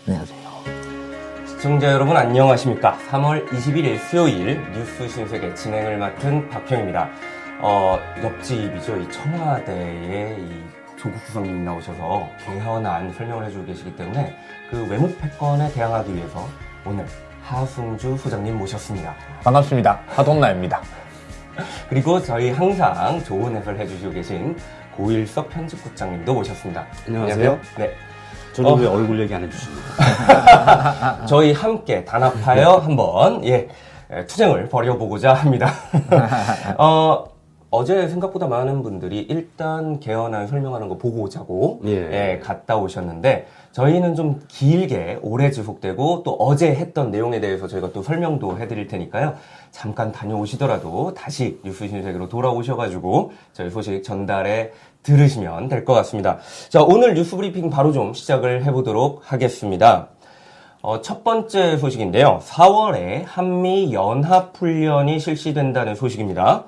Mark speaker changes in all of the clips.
Speaker 1: 안녕하세요.
Speaker 2: 시청자 여러분 안녕하십니까. 3월 21일 수요일 뉴스 신세계 진행을 맡은 박형입니다. 옆집이죠. 이 청와대에 이 조국 수석님이 나오셔서 개헌안 설명을 해주고 계시기 때문에 그 외모 패권에 대항하기 위해서 오늘 하승주 소장님 모셨습니다.
Speaker 1: 반갑습니다. 하동나입니다.
Speaker 2: 그리고 저희 항상 좋은 해설 해주시고 계신 고일석 편집국장님도 모셨습니다.
Speaker 3: 안녕하세요.
Speaker 2: 네.
Speaker 3: 저는 왜 얼굴 얘기 안 해주십니까?
Speaker 2: 저희 함께 단합하여 한번 투쟁을 벌여보고자 합니다. 어제 생각보다 많은 분들이 일단 개헌안 설명하는 거 보고 오자고 갔다 오셨는데 저희는 좀 길게 오래 지속되고 또 어제 했던 내용에 대해서 저희가 또 설명도 해드릴 테니까요. 잠깐 다녀오시더라도 다시 뉴스 신세계로 돌아오셔가지고 저희 소식 전달해 들으시면 될 것 같습니다. 자, 오늘 뉴스 브리핑 바로 좀 시작을 해보도록 하겠습니다. 첫 번째 소식인데요. 4월에 한미 연합훈련이 실시된다는 소식입니다.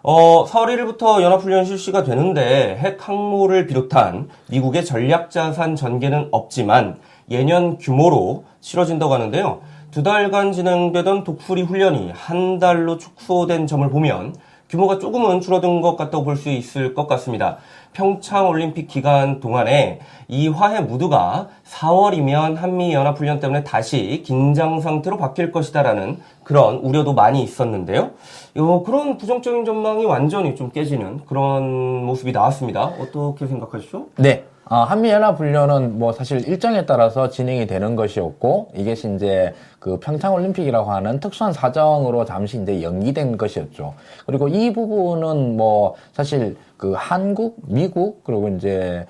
Speaker 2: 4월 1일부터 연합훈련 실시가 되는데 핵 항모를 비롯한 미국의 전략자산 전개는 없지만 예년 규모로 치러진다고 하는데요. 2달간 진행되던 독수리 훈련이 한 달로 축소된 점을 보면 규모가 조금은 줄어든 것 같다고 볼 수 있을 것 같습니다. 평창 올림픽 기간 동안에 이 화해 무드가 4월이면 한미연합훈련 때문에 다시 긴장 상태로 바뀔 것이다라는 그런 우려도 많이 있었는데요. 그런 부정적인 전망이 완전히 좀 깨지는 그런 모습이 나왔습니다. 어떻게 생각하시죠?
Speaker 1: 네. 한미연합훈련은 뭐 사실 일정에 따라서 진행이 되는 것이었고, 이것이 이제 그 평창올림픽이라고 하는 특수한 사정으로 잠시 이제 연기된 것이었죠. 그리고 이 부분은 뭐 사실 그 한국, 미국, 그리고 이제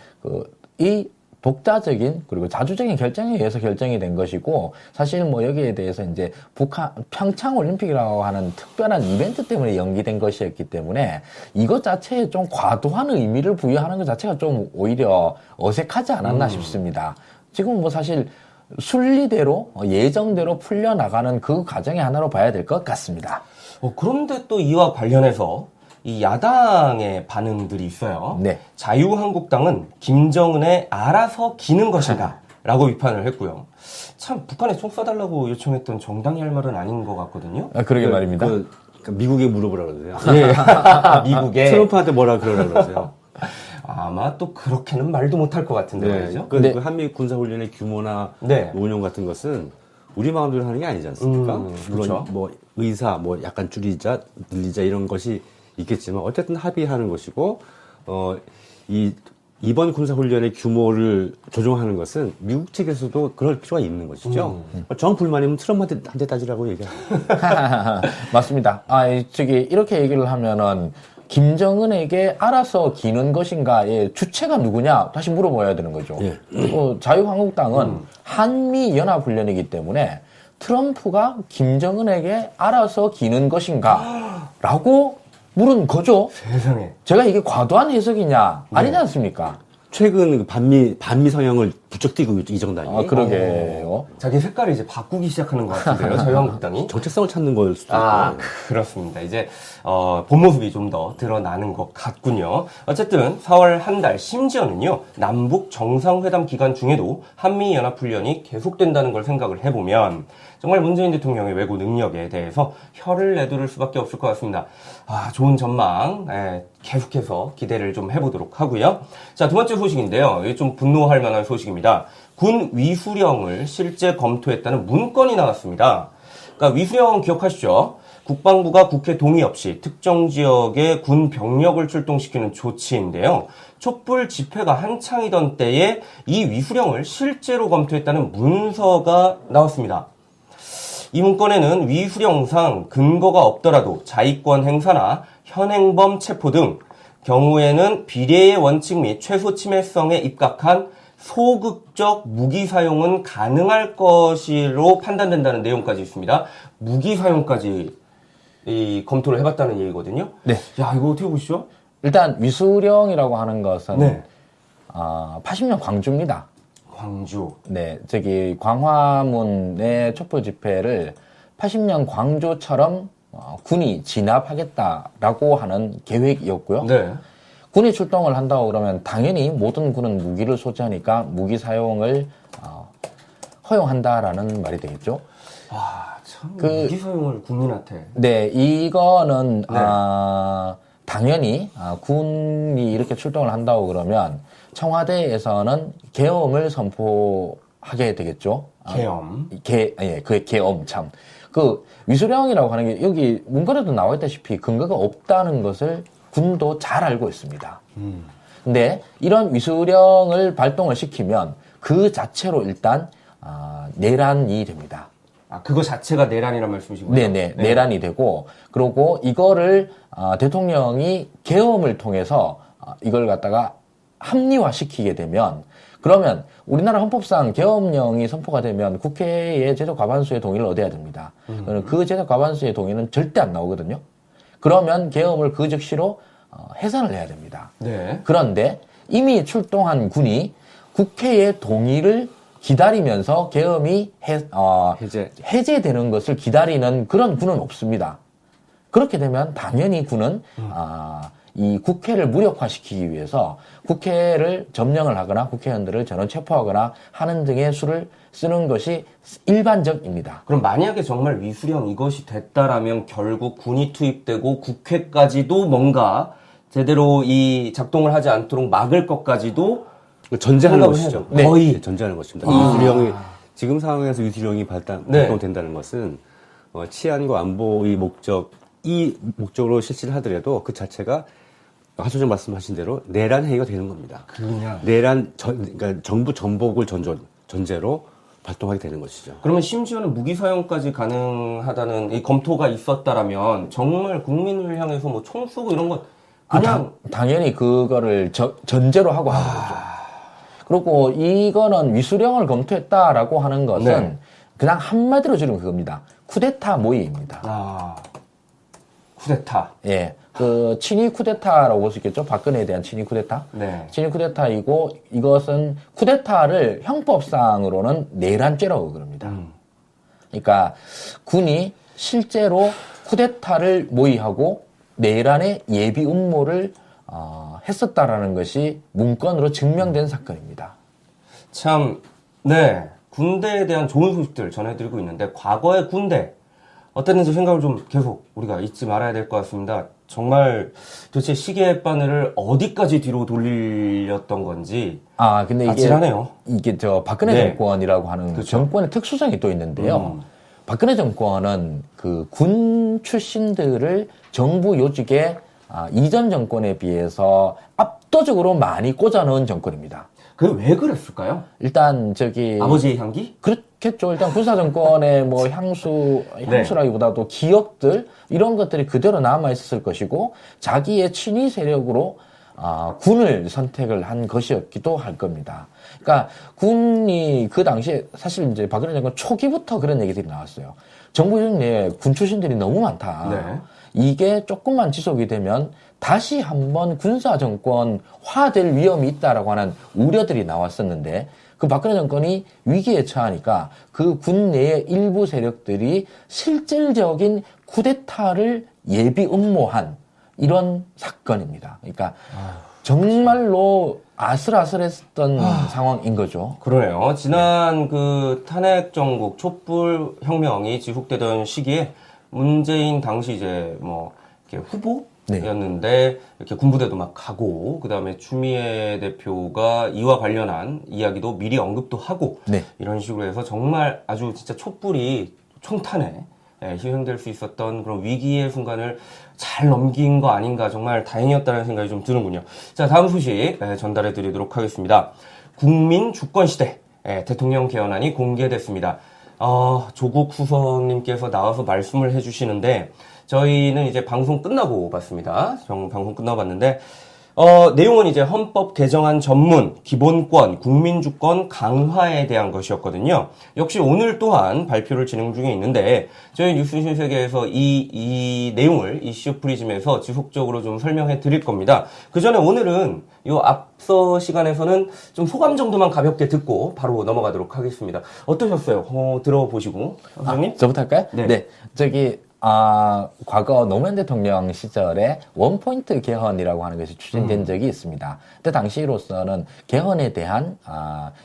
Speaker 1: 이 독자적인 그리고 자주적인 결정에 의해서 결정이 된 것이고, 사실 뭐 여기에 대해서 이제 평창 올림픽이라고 하는 특별한 이벤트 때문에 연기된 것이었기 때문에 이것 자체에 좀 과도한 의미를 부여하는 것 자체가 좀 오히려 어색하지 않았나 싶습니다. 지금 뭐 사실 순리대로 예정대로 풀려나가는 그 과정의 하나로 봐야 될 것 같습니다.
Speaker 2: 그런데 또 이와 관련해서 이 야당의 반응들이 있어요.
Speaker 1: 네.
Speaker 2: 자유한국당은 김정은의 알아서 기는 것이다 라고 비판을 했고요. 참 북한에 총 쏴달라고 요청했던 정당이 할 말은 아닌 것 같거든요.
Speaker 1: 그러게 말입니다.
Speaker 3: 미국에 물어보라 그러세요.
Speaker 2: 예. 미국에
Speaker 3: 트럼프한테 뭐라 그러라 그러세요.
Speaker 2: 아마 또 그렇게는 말도 못할 것 같은데 말이죠.
Speaker 3: 그 한미 군사훈련의 규모나 운용 같은 것은 우리 마음대로 하는 게 아니지 않습니까? 물론
Speaker 2: 그렇죠.
Speaker 3: 뭐 의사, 뭐 약간 줄이자, 늘리자 이런 것이 있겠지만 어쨌든 합의하는 것이고 이번 군사훈련의 규모를 조정하는 것은 미국 측에서도 그럴 필요가 있는 것이죠. 정 불만이면 트럼프한테 한 대 따지라고 얘기합니다.
Speaker 1: 맞습니다. 이렇게 얘기를 하면은 김정은에게 알아서 기는 것인가의 주체가 누구냐 다시 물어봐야 되는 거죠. 자유한국당은 한미연합훈련이기 때문에 트럼프가 김정은에게 알아서 기는 것인가 라고 물은 거죠.
Speaker 2: 세상에.
Speaker 1: 제가 이게 과도한 해석이냐 아니지 않습니까?
Speaker 3: 최근 반미 성향을 부쩍 띄고 이 정당이.
Speaker 1: 그러게요.
Speaker 2: 자기 색깔을 이제 바꾸기 시작하는 것 같은데요. 자유한국당이.
Speaker 3: 정체성을 찾는 걸 수도 있고.
Speaker 2: 그렇습니다. 이제 본 모습이 좀 더 드러나는 것 같군요. 어쨌든 4월 한 달 심지어는요. 남북 정상회담 기간 중에도 한미연합훈련이 계속된다는 걸 생각을 해보면 정말 문재인 대통령의 외교 능력에 대해서 혀를 내두를 수밖에 없을 것 같습니다. 좋은 전망 계속해서 기대를 좀 해보도록 하고요. 자, 두 번째 소식인데요. 이게 좀 분노할 만한 소식입니다. 군 위수령을 실제 검토했다는 문건이 나왔습니다. 그러니까 위수령 기억하시죠? 국방부가 국회 동의 없이 특정 지역에 군 병력을 출동시키는 조치인데요. 촛불 집회가 한창이던 때에 이 위수령을 실제로 검토했다는 문서가 나왔습니다. 이 문건에는 위수령상 근거가 없더라도 자위권 행사나 현행범 체포 등 경우에는 비례의 원칙 및 최소 침해성에 입각한 소극적 무기 사용은 가능할 것으로 판단된다는 내용까지 있습니다. 무기 사용까지 검토를 해봤다는 얘기거든요.
Speaker 1: 네.
Speaker 2: 야, 이거 어떻게 보시죠?
Speaker 1: 일단 위수령이라고 하는 것은 80년 광주입니다.
Speaker 2: 광주.
Speaker 1: 네, 광화문의 촛불 집회를 80년 광주처럼 군이 진압하겠다라고 하는 계획이었고요.
Speaker 2: 네.
Speaker 1: 군이 출동을 한다고 그러면 당연히 모든 군은 무기를 소지하니까 무기 사용을 허용한다라는 말이 되겠죠.
Speaker 2: 와, 참
Speaker 1: 그-
Speaker 2: 무기 사용을 국민한테.
Speaker 1: 네, 이거는 당연히 군이 이렇게 출동을 한다고 그러면 청와대에서는 계엄을 선포하게 되겠죠.
Speaker 2: 계엄.
Speaker 1: 그 계엄 참. 그 위수령이라고 하는 게 여기 문건에도 나와 있다시피 근거가 없다는 것을 군도 잘 알고 있습니다. 근데 이런 위수령을 발동을 시키면 그 자체로 일단 내란이 됩니다.
Speaker 2: 아, 그거 자체가 내란이란 말씀이시고요.
Speaker 1: 네네, 내란이 되고, 그리고 이거를 대통령이 계엄을 통해서 이걸 갖다가 합리화시키게 되면, 그러면 우리나라 헌법상 계엄령이 선포가 되면 국회의 제적 과반수의 동의를 얻어야 됩니다. 그 제적 과반수의 동의는 절대 안 나오거든요. 그러면 계엄을 그 즉시로 해산을 해야 됩니다.
Speaker 2: 네.
Speaker 1: 그런데 이미 출동한 국회의 동의를 기다리면서 계엄이 해제되는 것을 기다리는 그런 군은 없습니다. 그렇게 되면 당연히 군은 이 국회를 무력화시키기 위해서 국회를 점령을 하거나 국회의원들을 전원 체포하거나 하는 등의 수를 쓰는 것이 일반적입니다.
Speaker 2: 그럼 만약에 정말 위수령 이것이 됐다라면 결국 군이 투입되고 국회까지도 뭔가 제대로 이 작동을 하지 않도록 막을 것까지도
Speaker 3: 전제하는
Speaker 2: 생각을
Speaker 3: 것이죠.
Speaker 2: 해야죠. 네.
Speaker 3: 거의 전제하는 것입니다. 위수령이 지금 상황에서 위수령이 발동된다는 것은 치안과 안보의 이 목적으로 실시를 하더라도 그 자체가 하소장 말씀하신 대로 내란 행위가 되는 겁니다.
Speaker 2: 그냥.
Speaker 3: 그러니까 정부 전복을 전제로 발동하게 되는 것이죠.
Speaker 2: 그러면 심지어는 무기 사용까지 가능하다는 이 검토가 있었다라면 정말 국민을 향해서 뭐 총 쏘고 이런 것 그냥
Speaker 1: 당연히 그거를 전제로 하고 하는 거죠. 그리고 이거는 위수령을 검토했다라고 하는 것은
Speaker 2: 네.
Speaker 1: 그냥 한마디로 지르면 그겁니다. 쿠데타 모의입니다.
Speaker 2: 쿠데타.
Speaker 1: 예. 그 친위 쿠데타라고 볼 수 있겠죠. 박근혜에 대한 친위 쿠데타.
Speaker 2: 네.
Speaker 1: 친위 쿠데타이고 이것은 쿠데타를 형법상으로는 내란죄라고 그럽니다. 그러니까 군이 실제로 쿠데타를 모의하고 내란의 예비 음모를 했었다라는 것이 문건으로 증명된 사건입니다.
Speaker 2: 참, 네. 군대에 대한 좋은 소식들 전해드리고 있는데, 과거의 군대, 어땠는지 생각을 좀 계속 우리가 잊지 말아야 될 것 같습니다. 정말 도대체 시계의 바늘을 어디까지 뒤로 돌렸던 건지.
Speaker 1: 근데
Speaker 2: 아찔하네요.
Speaker 1: 이게 박근혜
Speaker 2: 네.
Speaker 1: 정권이라고 하는
Speaker 2: 그렇죠.
Speaker 1: 정권의 특수성이 또 있는데요. 박근혜 정권은 그 군 출신들을 정부 요직에 이전 정권에 비해서 압도적으로 많이 꽂아넣은 정권입니다.
Speaker 2: 그게 왜 그랬을까요?
Speaker 1: 일단
Speaker 2: 아버지의 향기?
Speaker 1: 그렇겠죠. 일단 군사 정권의 뭐 향수라기보다도 기억들 이런 것들이 그대로 남아 있었을 것이고 자기의 친위 세력으로 군을 선택을 한 것이었기도 할 겁니다. 그러니까 군이 그 당시에 사실 이제 박근혜 정권 초기부터 그런 얘기들이 나왔어요. 정부 요직 내에 군 출신들이 너무 많다.
Speaker 2: 네.
Speaker 1: 이게 조금만 지속이 되면 다시 한번 군사 정권화될 위험이 있다라고 하는 우려들이 나왔었는데 그 박근혜 정권이 위기에 처하니까 그 군 내의 일부 세력들이 실질적인 쿠데타를 예비 음모한 이런 사건입니다. 그러니까 정말로 아슬아슬했던 상황인 거죠.
Speaker 2: 그러네요. 지난 그 탄핵 정국 촛불 혁명이 지속되던 시기에 문재인 당시 이제 뭐 이렇게 후보였는데 이렇게 군부대도 막 가고 그다음에 추미애 대표가 이와 관련한 이야기도 미리 언급도 하고 이런 식으로 해서 정말 아주 진짜 촛불이 총탄에 희생될 수 있었던 그런 위기의 순간을 잘 넘긴 거 아닌가 정말 다행이었다는 생각이 좀 드는군요. 자, 다음 소식 전달해 드리도록 하겠습니다. 국민 주권 시대 대통령 개헌안이 공개됐습니다. 조국 수석님께서 나와서 말씀을 해주시는데 저희는 이제 방송 끝나고 봤습니다. 방송 끝나고 봤는데 내용은 이제 헌법 개정안 전문, 기본권, 국민주권 강화에 대한 것이었거든요. 역시 오늘 또한 발표를 진행 중에 있는데 저희 뉴스 신세계에서 이 내용을 이슈 프리즘에서 지속적으로 좀 설명해 드릴 겁니다. 그 전에 오늘은 요 앞서 시간에서는 좀 소감 정도만 가볍게 듣고 바로 넘어가도록 하겠습니다. 어떠셨어요? 들어보시고, 선생님?
Speaker 1: 저부터 할까요?
Speaker 2: 네.
Speaker 1: 과거 노무현 대통령 시절에 원포인트 개헌이라고 하는 것이 추진된 적이 있습니다. 그때 당시로서는 개헌에 대한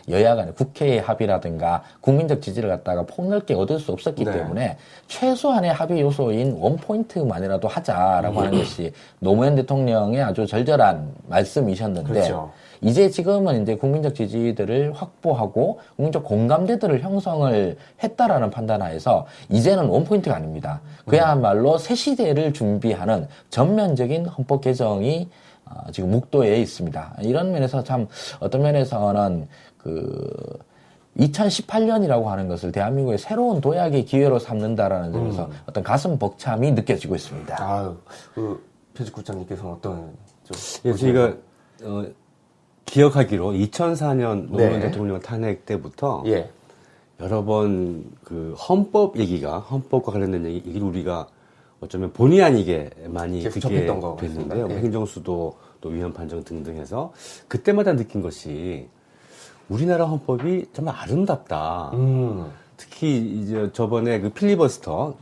Speaker 1: 여야 간의 국회의 합의라든가 국민적 지지를 갖다가 폭넓게 얻을 수 없었기
Speaker 2: 네.
Speaker 1: 때문에 최소한의 합의 요소인 원포인트만이라도 하자라고 하는 것이 노무현 대통령의 아주 절절한 말씀이셨는데
Speaker 2: 그렇죠.
Speaker 1: 이제 지금은 이제 국민적 지지들을 확보하고 국민적 공감대들을 형성을 했다라는 판단하에서 이제는 원포인트가 아닙니다. 그야말로 새 시대를 준비하는 전면적인 헌법 개정이 지금 묵도에 있습니다. 이런 면에서 참 어떤 면에서는 2018년이라고 하는 것을 대한민국의 새로운 도약의 기회로 삼는다라는 점에서 어떤 가슴 벅참이 느껴지고 있습니다.
Speaker 2: 아유, 편집국장님께서는 어떤
Speaker 3: 예, 저희가 기억하기로 2004년 노무현
Speaker 2: 네.
Speaker 3: 대통령 탄핵 때부터
Speaker 2: 예.
Speaker 3: 여러 번 그 헌법과 관련된 얘기를 우리가 어쩌면 본의 아니게 많이
Speaker 2: 계속
Speaker 3: 듣게
Speaker 2: 접했던 것
Speaker 3: 됐는데요.
Speaker 2: 같습니다. 예.
Speaker 3: 행정수도 또 위헌 판정 등등 해서 그때마다 느낀 것이 우리나라 헌법이 정말 아름답다. 특히 이제 저번에 그 필리버스터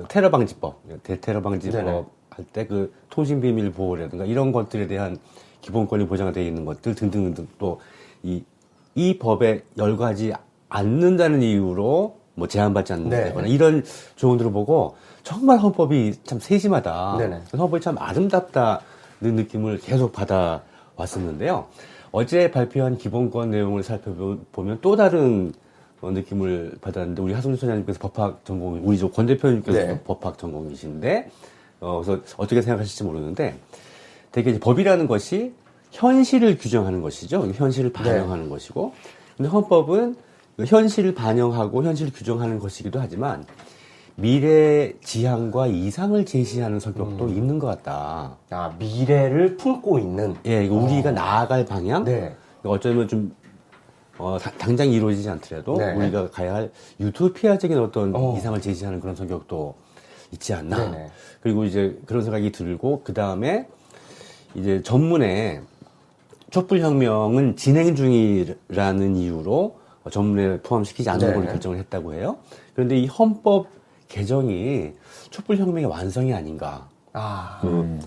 Speaker 3: 테러 방지법, 대테러 방지법
Speaker 2: 네네.
Speaker 3: 할 때 그 통신 비밀 보호라든가 이런 것들에 대한 기본권이 보장되어 있는 것들 등등등 또 이 법에 열거하지 않는다는 이유로 뭐 제한받지 않는다거나
Speaker 2: 네.
Speaker 3: 이런 조언들을 보고 정말 헌법이 참 세심하다.
Speaker 2: 네네.
Speaker 3: 헌법이 참 아름답다는 느낌을 계속 받아왔었는데요. 어제 발표한 기본권 내용을 살펴보면 또 다른 느낌을 받았는데 우리 하승준 소장님께서 법학 전공, 우리 권 대표님께서
Speaker 2: 네.
Speaker 3: 법학 전공이신데 그래서 어떻게 생각하실지 모르는데 되게 이제 법이라는 것이 현실을 규정하는 것이죠. 현실을 반영하는 것이고 근데 헌법은 현실을 반영하고 현실을 규정하는 것이기도 하지만 미래 지향과 이상을 제시하는 성격도 있는 것 같다.
Speaker 2: 미래를 품고 있는.
Speaker 3: 예, 이거 우리가 나아갈 방향?
Speaker 2: 네.
Speaker 3: 어쩌면 좀, 당장 이루어지지 않더라도
Speaker 2: 네.
Speaker 3: 우리가 가야 할 유토피아적인 어떤 이상을 제시하는 그런 성격도 있지 않나.
Speaker 2: 네네.
Speaker 3: 그리고 이제 그런 생각이 들고, 그 다음에 이제 전문에 촛불혁명은 진행 중이라는 이유로 전문에 포함시키지 않는
Speaker 2: 네.
Speaker 3: 걸로 결정을 했다고 해요. 그런데 이 헌법 개정이 촛불혁명의 완성이 아닌가. 하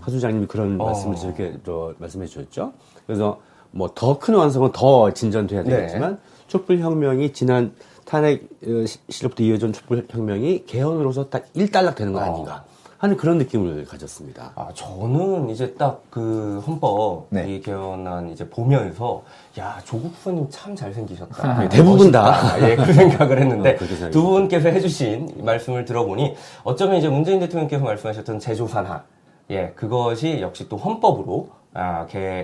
Speaker 3: 소장님이 그런 말씀을 저렇게 말씀해 주셨죠. 그래서 뭐 더 큰 완성은 더 진전돼야 되겠지만
Speaker 2: 네.
Speaker 3: 촛불혁명이 지난 탄핵 시로부터 이어진 촛불혁명이 개헌으로서 딱 일단락 되는 거 아닌가 하는 그런 느낌을 가졌습니다.
Speaker 2: 저는 이제 딱 그 헌법
Speaker 1: 네.
Speaker 2: 이 개헌안 이제 보면서 야 조국 수석님 참 잘생기셨다.
Speaker 3: 대부분 다.
Speaker 2: 예, 그 생각을 했는데
Speaker 3: 그렇게 생각했습니다.
Speaker 2: 두 분께서 해주신 말씀을 들어보니 어쩌면 이제 문재인 대통령께서 말씀하셨던 제조산하 예 그것이 역시 또 헌법으로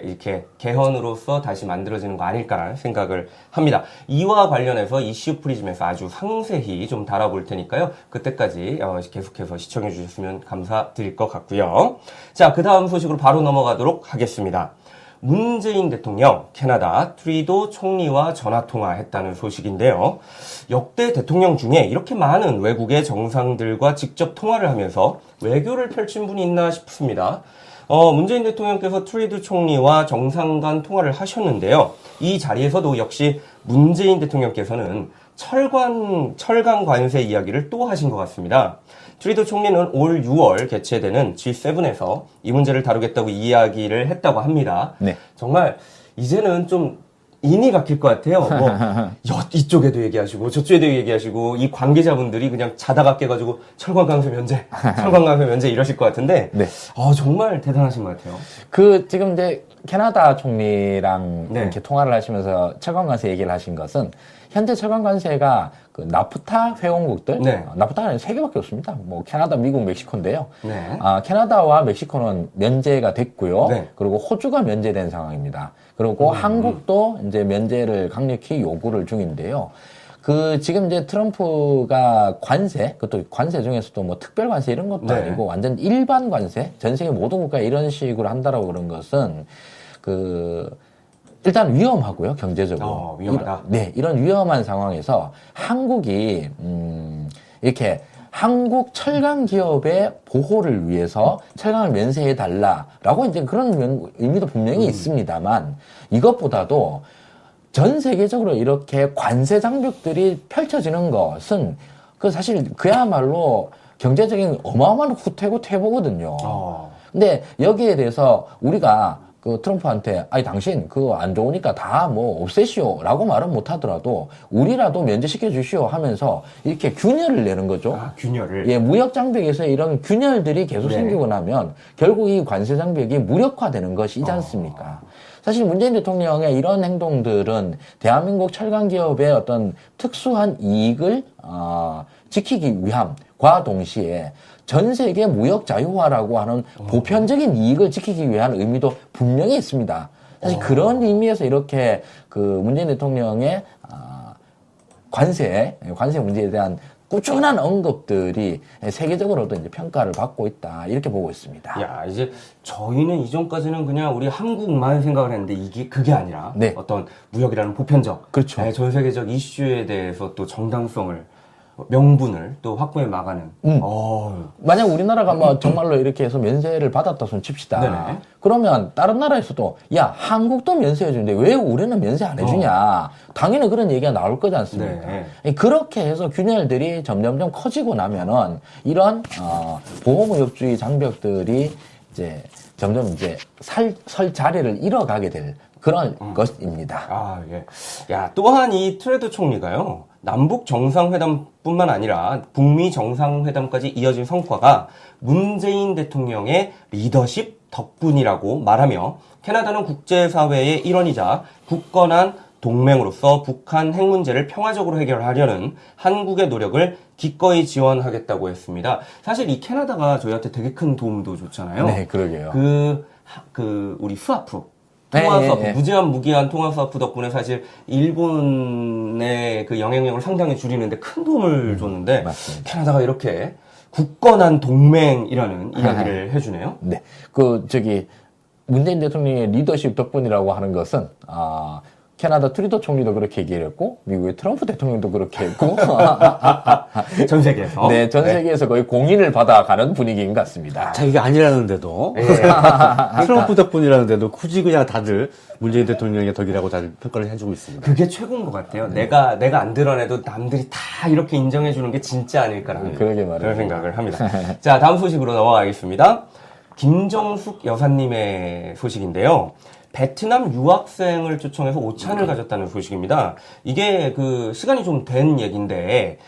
Speaker 2: 이렇게 개헌으로서 다시 만들어지는 거 아닐까라는 생각을 합니다. 이와 관련해서 이슈 프리즘에서 아주 상세히 좀 다뤄볼 테니까요. 그때까지 계속해서 시청해 주셨으면 감사드릴 것 같고요. 자, 그 다음 소식으로 바로 넘어가도록 하겠습니다. 문재인 대통령, 캐나다 트리도 총리와 전화통화했다는 소식인데요. 역대 대통령 중에 이렇게 많은 외국의 정상들과 직접 통화를 하면서 외교를 펼친 분이 있나 싶습니다. 문재인 대통령께서 트리도 총리와 정상 간 통화를 하셨는데요. 이 자리에서도 역시 문재인 대통령께서는 철강 관세 이야기를 또 하신 것 같습니다. 트리도 총리는 올 6월 개최되는 G7에서 이 문제를 다루겠다고 이야기를 했다고 합니다.
Speaker 1: 네.
Speaker 2: 정말 이제는 좀 인이 박힐 것 같아요. 이쪽에도 얘기하시고 저쪽에도 얘기하시고 이 관계자분들이 그냥 자다가 깨가지고 철강 관세 면제, 철강 관세 면제 이러실 것 같은데
Speaker 1: 네.
Speaker 2: 정말 대단하신 것 같아요.
Speaker 1: 지금 이제 캐나다 총리랑
Speaker 2: 네.
Speaker 1: 이렇게 통화를 하시면서 철강 관세 얘기를 하신 것은 현재 철강 관세가 그 나프타 회원국들,
Speaker 2: 네.
Speaker 1: 나프타는 3개밖에 없습니다. 뭐 캐나다, 미국, 멕시코인데요.
Speaker 2: 네.
Speaker 1: 캐나다와 멕시코는 면제가 됐고요.
Speaker 2: 네.
Speaker 1: 그리고 호주가 면제된 상황입니다. 그리고 한국도 이제 면제를 강력히 요구를 중인데요. 지금 이제 트럼프가 그것도 관세 중에서도 뭐 특별 관세 이런 것도
Speaker 2: 네.
Speaker 1: 아니고 완전 일반 관세, 전 세계 모든 국가에 이런 식으로 한다라고 그런 것은 일단 위험하고요, 경제적으로.
Speaker 2: 위험하다.
Speaker 1: 이런 위험한 상황에서 한국이, 이렇게 한국 철강 기업의 보호를 위해서 철강을 면세해달라라고 이제 그런 의미도 분명히 있습니다만 이것보다도 전 세계적으로 이렇게 관세 장벽들이 펼쳐지는 것은 사실 그야말로 경제적인 어마어마한 후퇴고 퇴보거든요.
Speaker 2: 어.
Speaker 1: 근데 여기에 대해서 우리가 그 트럼프한테 아니 당신 그거 안 좋으니까 다 뭐 없애시오라고 말은 못하더라도 우리라도 면제시켜 주시오 하면서 이렇게 균열을 내는 거죠.
Speaker 2: 아, 균열을.
Speaker 1: 예, 무역 장벽에서 이런 균열들이 계속
Speaker 2: 네.
Speaker 1: 생기고 나면 결국 이 관세 장벽이 무력화되는 것이지 않습니까? 사실 문재인 대통령의 이런 행동들은 대한민국 철강 기업의 어떤 특수한 이익을 지키기 위함과 동시에 전 세계 무역 자유화라고 하는 보편적인 이익을 지키기 위한 의미도 분명히 있습니다. 사실 그런 의미에서 이렇게 그 문재인 대통령의 관세 문제에 대한 꾸준한 언급들이 세계적으로도 이제 평가를 받고 있다 이렇게 보고 있습니다.
Speaker 2: 야, 이제 저희는 이전까지는 그냥 우리 한국만 생각을 했는데 그게 아니라
Speaker 1: 네.
Speaker 2: 어떤 무역이라는 보편적,
Speaker 1: 그렇죠.
Speaker 2: 네, 전 세계적 이슈에 대해서 또 정당성을 명분을 또 확고히 막아는.
Speaker 1: 만약 우리나라가 뭐 정말로 이렇게 해서 면세를 받았다 손 칩시다.
Speaker 2: 네네.
Speaker 1: 그러면 다른 나라에서도 야 한국도 면세해 주는데 왜 우리는 면세 안 해주냐. 당연히 그런 얘기가 나올 거지 않습니까?
Speaker 2: 네.
Speaker 1: 그렇게 해서 균열들이 점점점 커지고 나면은 이런 보호무역주의 장벽들이 이제 점점 이제 설 자리를 잃어가게 될 그런 것입니다.
Speaker 2: 아, 예. 야, 또한 이 트레도 총리가요, 남북 정상회담뿐만 아니라 북미 정상회담까지 이어진 성과가 문재인 대통령의 리더십 덕분이라고 말하며 캐나다는 국제사회의 일원이자 굳건한 동맹으로서 북한 핵 문제를 평화적으로 해결하려는 한국의 노력을 기꺼이 지원하겠다고 했습니다. 사실 이 캐나다가 저희한테 되게 큰 도움도 줬잖아요.
Speaker 1: 네, 그러게요.
Speaker 2: 우리 스와프.
Speaker 1: 네,
Speaker 2: 통화수와프,
Speaker 1: 네.
Speaker 2: 무제한 무기한 통화수와프 덕분에 사실 일본의 그 영향력을 상당히 줄이는데 큰 도움을 줬는데
Speaker 1: 맞습니다.
Speaker 2: 캐나다가 이렇게 굳건한 동맹이라는 이야기를 해주네요.
Speaker 1: 네. 문재인 대통령의 리더십 덕분이라고 하는 것은, 캐나다 트루도 총리도 그렇게 얘기를 했고, 미국의 트럼프 대통령도 그렇게 했고,
Speaker 2: 전 세계에서.
Speaker 1: 네, 전 세계에서 거의 공인을 받아가는 분위기인 것 같습니다.
Speaker 3: 자기가 아니라는데도 트럼프 덕분이라는데도 굳이 그냥 다들 문재인 대통령의 덕이라고 다들 평가를 해주고 있습니다.
Speaker 2: 그게 최고인 것 같아요. 내가 안 드러내도 남들이 다 이렇게 인정해주는 게 진짜 아닐까라는
Speaker 1: 그러게 말이에요.
Speaker 2: 그런 생각을 합니다. 자, 다음 소식으로 넘어가겠습니다. 김정숙 여사님의 소식인데요. 베트남 유학생을 초청해서 오찬을 가졌다는 소식입니다. 이게 시간이 좀 된 얘기인데,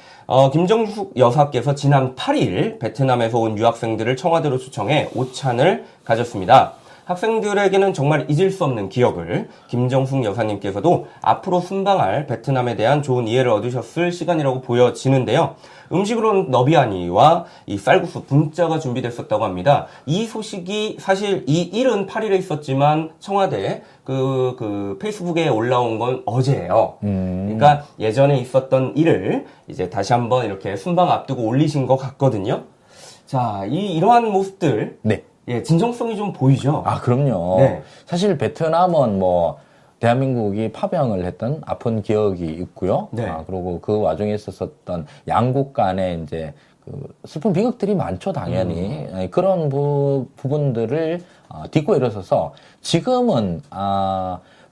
Speaker 2: 김정숙 여사께서 지난 8일 베트남에서 온 유학생들을 청와대로 초청해 오찬을 가졌습니다. 학생들에게는 정말 잊을 수 없는 기억을 김정숙 여사님께서도 앞으로 순방할 베트남에 대한 좋은 이해를 얻으셨을 시간이라고 보여지는데요. 음식으로는 너비아니와 이 쌀국수 분짜가 준비됐었다고 합니다. 이 소식이 사실 이 일은 8일에 있었지만 청와대 페이스북에 올라온 건 어제예요. 그러니까 예전에 있었던 일을 이제 다시 한번 이렇게 순방 앞두고 올리신 것 같거든요. 자, 이러한 모습들.
Speaker 1: 네.
Speaker 2: 예, 진정성이 좀 보이죠?
Speaker 1: 그럼요.
Speaker 2: 네.
Speaker 1: 사실 베트남은 대한민국이 파병을 했던 아픈 기억이 있고요.
Speaker 2: 네.
Speaker 1: 그리고 그 와중에 있었던 양국 간의 이제 슬픈 비극들이 많죠, 당연히. 그런 부분들을 딛고 일어서서 지금은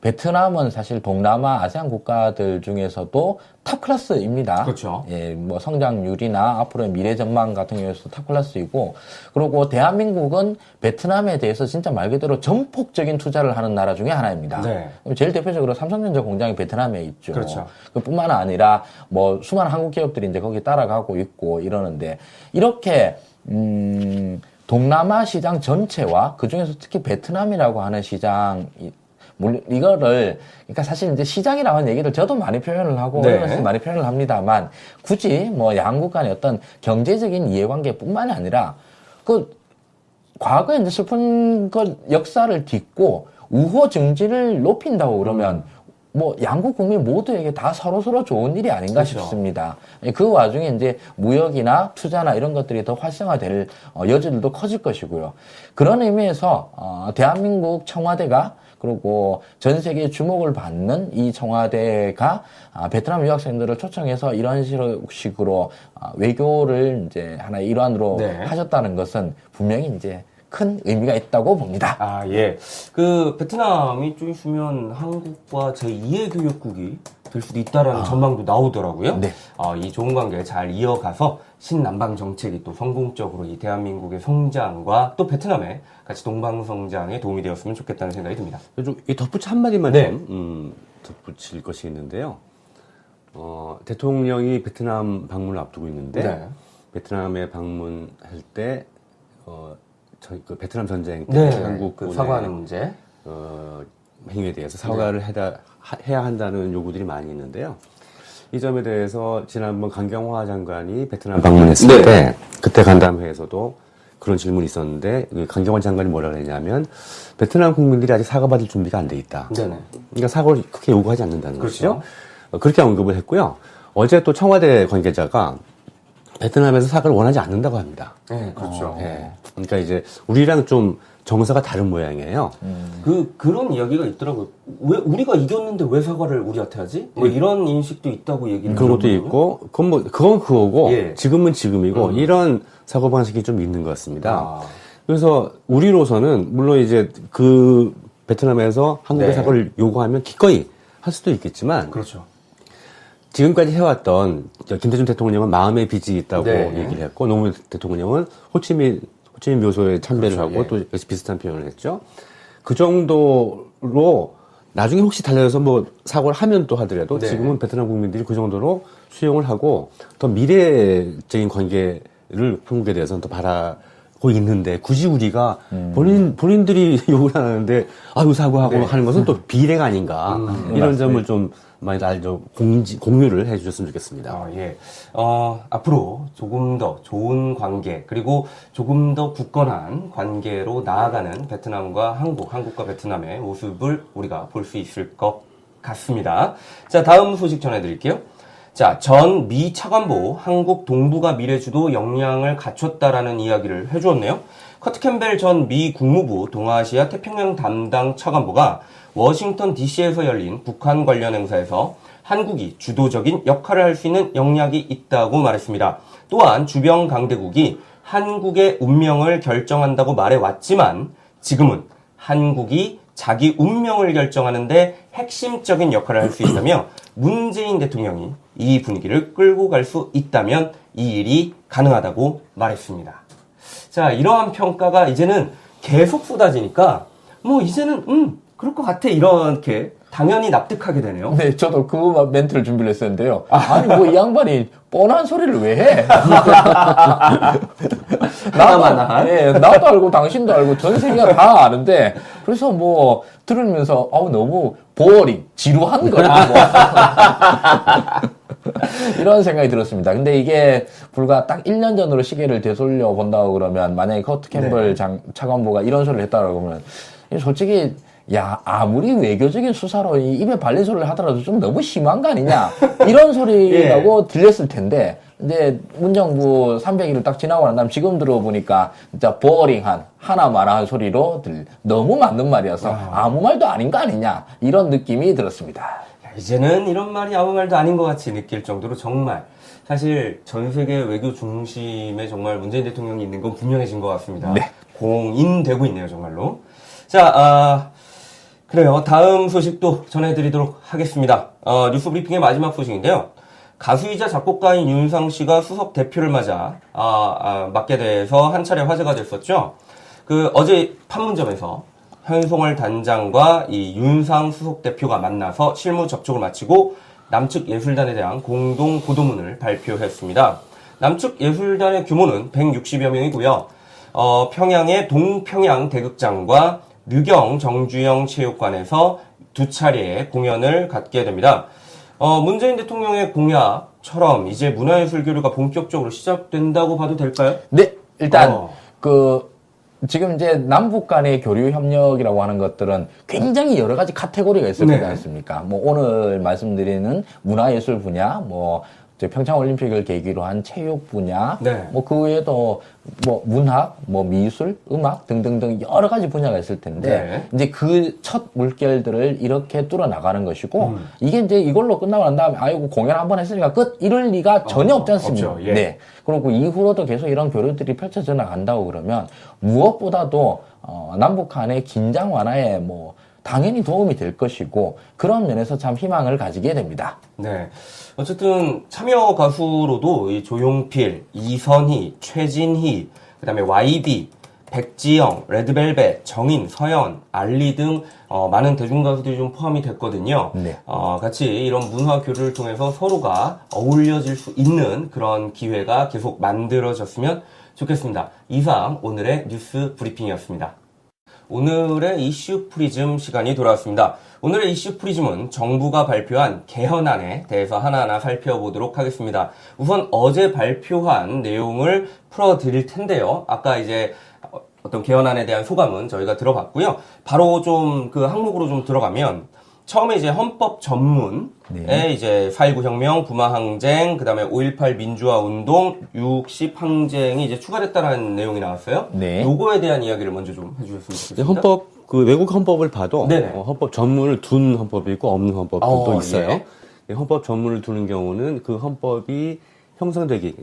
Speaker 1: 베트남은 사실 동남아 아세안 국가들 중에서도 탑 클래스입니다.
Speaker 2: 그렇죠.
Speaker 1: 예, 성장률이나 앞으로의 미래 전망 같은 경우에서 탑 클래스이고, 그리고 대한민국은 베트남에 대해서 진짜 말 그대로 전폭적인 투자를 하는 나라 중에 하나입니다.
Speaker 2: 네.
Speaker 1: 제일 대표적으로 삼성전자 공장이 베트남에 있죠.
Speaker 2: 그렇죠.
Speaker 1: 그뿐만 아니라 수많은 한국 기업들이 이제 거기 따라가고 있고 이러는데, 이렇게 동남아 시장 전체와 그 중에서 특히 베트남이라고 하는 시장 그러니까 사실 이제 시장이라고 하는 얘기를 저도 많이 표현을 하고,
Speaker 2: 네.
Speaker 1: 어른들 많이 표현을 합니다만, 굳이 양국 간의 어떤 경제적인 이해관계뿐만이 아니라, 과거에 이제 슬픈 역사를 딛고, 우호 증진을 높인다고 그러면, 양국 국민 모두에게 다 서로서로 좋은 일이 아닌가
Speaker 2: 그렇죠.
Speaker 1: 싶습니다. 그 와중에 이제 무역이나 투자나 이런 것들이 더 활성화될 여지들도 커질 것이고요. 그런 의미에서, 대한민국 청와대가 그리고 전 세계에 주목을 받는 이 청와대가 베트남 유학생들을 초청해서 이런 식으로 외교를 이제 하나의 일환으로
Speaker 2: 네.
Speaker 1: 하셨다는 것은 분명히 이제 큰 의미가 있다고 봅니다.
Speaker 2: 예. 베트남이 좀 있으면 한국과 제2의 교역국이 될 수도 있다라는 전망도 나오더라고요.
Speaker 1: 네.
Speaker 2: 이 좋은 관계 잘 이어가서 신남방 정책이 또 성공적으로 이 대한민국의 성장과 또 베트남의 같이 동방 성장에 도움이 되었으면 좋겠다는 생각이 듭니다.
Speaker 3: 이 덧붙여 한마디만
Speaker 2: 네.
Speaker 3: 좀 덧붙일 것이 있는데요. 대통령이 베트남 방문을 앞두고 있는데
Speaker 2: 네.
Speaker 3: 베트남에 방문할 때 그 베트남 전쟁 때
Speaker 2: 네.
Speaker 3: 한국
Speaker 2: 그 사과하는 문제.
Speaker 3: 행위에 대해서 사과를 해야 한다는 요구들이 많이 있는데요. 이 점에 대해서 지난번 강경화 장관이 베트남 방문했을
Speaker 2: 네.
Speaker 3: 때 그때 간담회에서도 그런 질문이 있었는데 강경화 장관이 뭐라 그랬냐면 베트남 국민들이 아직 사과받을 준비가 안 돼 있다.
Speaker 2: 네네.
Speaker 3: 그러니까 사과를 크게 요구하지 않는다는
Speaker 2: 그렇죠.
Speaker 3: 것이죠. 그렇게 언급을 했고요. 어제 또 청와대 관계자가 베트남에서 사과를 원하지 않는다고 합니다.
Speaker 2: 네, 그렇죠.
Speaker 3: 예. 그러니까 이제 우리랑 좀 정서가 다른 모양이에요.
Speaker 2: 그런 이야기가 있더라고요. 왜 우리가 이겼는데 왜 사과를 우리한테 하지? 뭐 이런 인식도 있다고 얘기를
Speaker 3: 그런 것도
Speaker 2: 들었거든요.
Speaker 3: 있고, 그건 그거고,
Speaker 2: 예.
Speaker 3: 지금은 지금이고, 이런 사고방식이 좀 있는 것 같습니다.
Speaker 2: 아.
Speaker 3: 그래서 우리로서는, 물론 이제 그 베트남에서 한국의
Speaker 2: 네.
Speaker 3: 사과를 요구하면 기꺼이 할 수도 있겠지만,
Speaker 2: 그렇죠.
Speaker 3: 지금까지 해왔던 김대중 대통령은 마음의 빚이 있다고
Speaker 2: 네.
Speaker 3: 얘기를 했고, 노무현 대통령은 호치민 묘소에 참배를
Speaker 2: 그렇죠.
Speaker 3: 하고
Speaker 2: 예.
Speaker 3: 또 역시 비슷한 표현을 했죠. 그 정도로 나중에 혹시 달려서 뭐 사고를 하면 또 하더라도
Speaker 2: 네.
Speaker 3: 지금은 베트남 국민들이 그 정도로 수용을 하고 더 미래적인 관계를 한국에 대해서는 더 바라고 있는데 굳이 우리가 본인들이 욕을 안 하는데 아유 사과하고
Speaker 2: 네.
Speaker 3: 하는 것은 또 비례가 아닌가 이런 점을 좀 많이 알죠 공유를 해주셨으면 좋겠습니다.
Speaker 2: 예. 앞으로 조금 더 좋은 관계, 그리고 조금 더 굳건한 관계로 나아가는 베트남과 한국과 베트남의 모습을 우리가 볼 수 있을 것 같습니다. 자, 다음 소식 전해드릴게요. 자, 전 미 차관보 한국 동북아 미래주도 역량을 갖췄다라는 이야기를 해주었네요. 커트 캠벨 전 미 국무부 동아시아 태평양 담당 차관보가 워싱턴 DC에서 열린 북한 관련 행사에서 한국이 주도적인 역할을 할 수 있는 역량이 있다고 말했습니다. 또한 주변 강대국이 한국의 운명을 결정한다고 말해왔지만 지금은 한국이 자기 운명을 결정하는데 핵심적인 역할을 할 수 있다며 문재인 대통령이 이 분위기를 끌고 갈 수 있다면 이 일이 가능하다고 말했습니다. 자, 이러한 평가가 이제는 계속 쏟아지니까 뭐 이제는 그럴 것 같아 이렇게 당연히 납득하게 되네요.
Speaker 1: 네, 저도 그 멘트를 준비를 했었는데요. 아니, 뭐 이 양반이 뻔한 소리를 왜 해?
Speaker 2: 하나만
Speaker 1: 네, 나도 알고 당신도 알고 전 세계가 다 아는데 그래서 뭐 들으면서 너무 보어링, 지루한 거야. 뭐. 이런 생각이 들었습니다. 근데 이게 불과 딱 1년 전으로 시계를 되돌려 본다고 그러면 만약에 커트 캠벨 차관보가 이런 소리를 했다고 하면 솔직히 아무리 외교적인 수사로 입에 발린 소리를 하더라도 좀 너무 심한 거 아니냐 이런 소리라고 들렸을 텐데 근데 문정부 300일을 딱 지나고 난 다음 지금 들어보니까 진짜 보어링한 하나마나한 소리로 너무 맞는 말이어서 아무 말도 아닌 거 아니냐 이런 느낌이 들었습니다.
Speaker 2: 이제는 이런 말이 아무 말도 아닌 것 같이 느낄 정도로 정말 사실 전 세계 외교 중심에 정말 문재인 대통령이 있는 건 분명해진 것 같습니다.
Speaker 1: 네.
Speaker 2: 공인되고 있네요, 정말로. 자, 그래요. 다음 소식도 전해드리도록 하겠습니다. 뉴스 브리핑의 마지막 소식인데요. 가수이자 작곡가인 윤상 씨가 수석 대표를 맡게 돼서 한 차례 화제가 됐었죠. 어제 판문점에서 현송월 단장과 이 윤상 수석 대표가 만나서 실무 접촉을 마치고 남측 예술단에 대한 공동 보도문을 발표했습니다. 남측 예술단의 규모는 160여 명이고요. 평양의 동평양 대극장과 류경 정주영 체육관에서 두 차례의 공연을 갖게 됩니다. 문재인 대통령의 공약처럼 이제 문화예술 교류가 본격적으로 시작된다고 봐도 될까요?
Speaker 1: 네, 일단 지금 이제 남북 간의 교류 협력이라고 하는 것들은 굉장히 여러 가지 카테고리가 있을 거지 않습니까? 뭐 오늘 말씀드리는 문화예술 분야, 뭐 평창올림픽을 계기로 한 체육 분야, 뭐 그 외에도 뭐 문학, 뭐 미술, 음악 등등등 여러 가지 분야가 있을 텐데 이제 그 첫 물결들을 이렇게 뚫어 나가는 것이고 이게 이제 이걸로 끝나고 난 다음에 아이고 공연 한번 했으니까 끝 이럴 리가 전혀 없지 않습니까?
Speaker 2: 없죠. 예.
Speaker 1: 네. 그리고 이후로도 계속 이런 교류들이 펼쳐져 나간다고 그러면 무엇보다도 남북 간의 긴장 완화에 뭐 당연히 도움이 될 것이고 그런 면에서 참 희망을 가지게 됩니다.
Speaker 2: 네. 어쨌든 참여 가수로도 이 조용필, 이선희, 최진희, 그다음에 YB, 백지영, 레드벨벳, 정인, 서연, 알리 등 많은 대중 가수들이 좀 포함이 됐거든요.
Speaker 1: 네.
Speaker 2: 같이 이런 문화 교류를 통해서 서로가 어울려질 수 있는 그런 기회가 계속 만들어졌으면 좋겠습니다. 이상 오늘의 뉴스 브리핑이었습니다. 오늘의 이슈 프리즘 시간이 돌아왔습니다. 오늘의 이슈 프리즘은 정부가 발표한 개헌안에 대해서 하나하나 살펴보도록 하겠습니다. 우선 어제 발표한 내용을 풀어드릴 텐데요. 아까 이제 어떤 개헌안에 대한 소감은 저희가 들어봤고요. 바로 좀 그 항목으로 좀 들어가면 처음에 이제 헌법 전문에 이제 4.19 혁명, 부마 항쟁, 그다음에 5.18 민주화 운동, 60 항쟁이 이제 추가됐다는 내용이 나왔어요.
Speaker 1: 네.
Speaker 2: 요거에 대한 이야기를 먼저 좀 해주셨으면 좋겠습니다.
Speaker 3: 헌법 그 외국 헌법을 봐도
Speaker 2: 네네.
Speaker 3: 헌법 전문을 둔 헌법이 있고 없는 헌법도 있어요.
Speaker 2: 예.
Speaker 3: 헌법 전문을 두는 경우는 그 헌법이 형성되기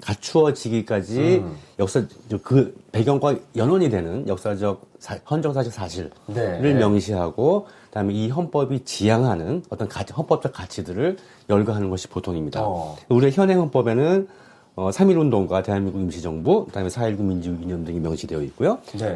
Speaker 3: 갖추어지기까지 역사 그 배경과 연원이 되는 역사적 헌정사실 사실을
Speaker 2: 네.
Speaker 3: 명시하고 그다음에 이 헌법이 지향하는 어떤 헌법적 가치들을 열거하는 것이 보통입니다. 우리 현행 헌법에는 3.1운동과 대한민국 임시정부, 그다음에 4.19 민주이념 등이 명시되어 있고요.
Speaker 2: 네.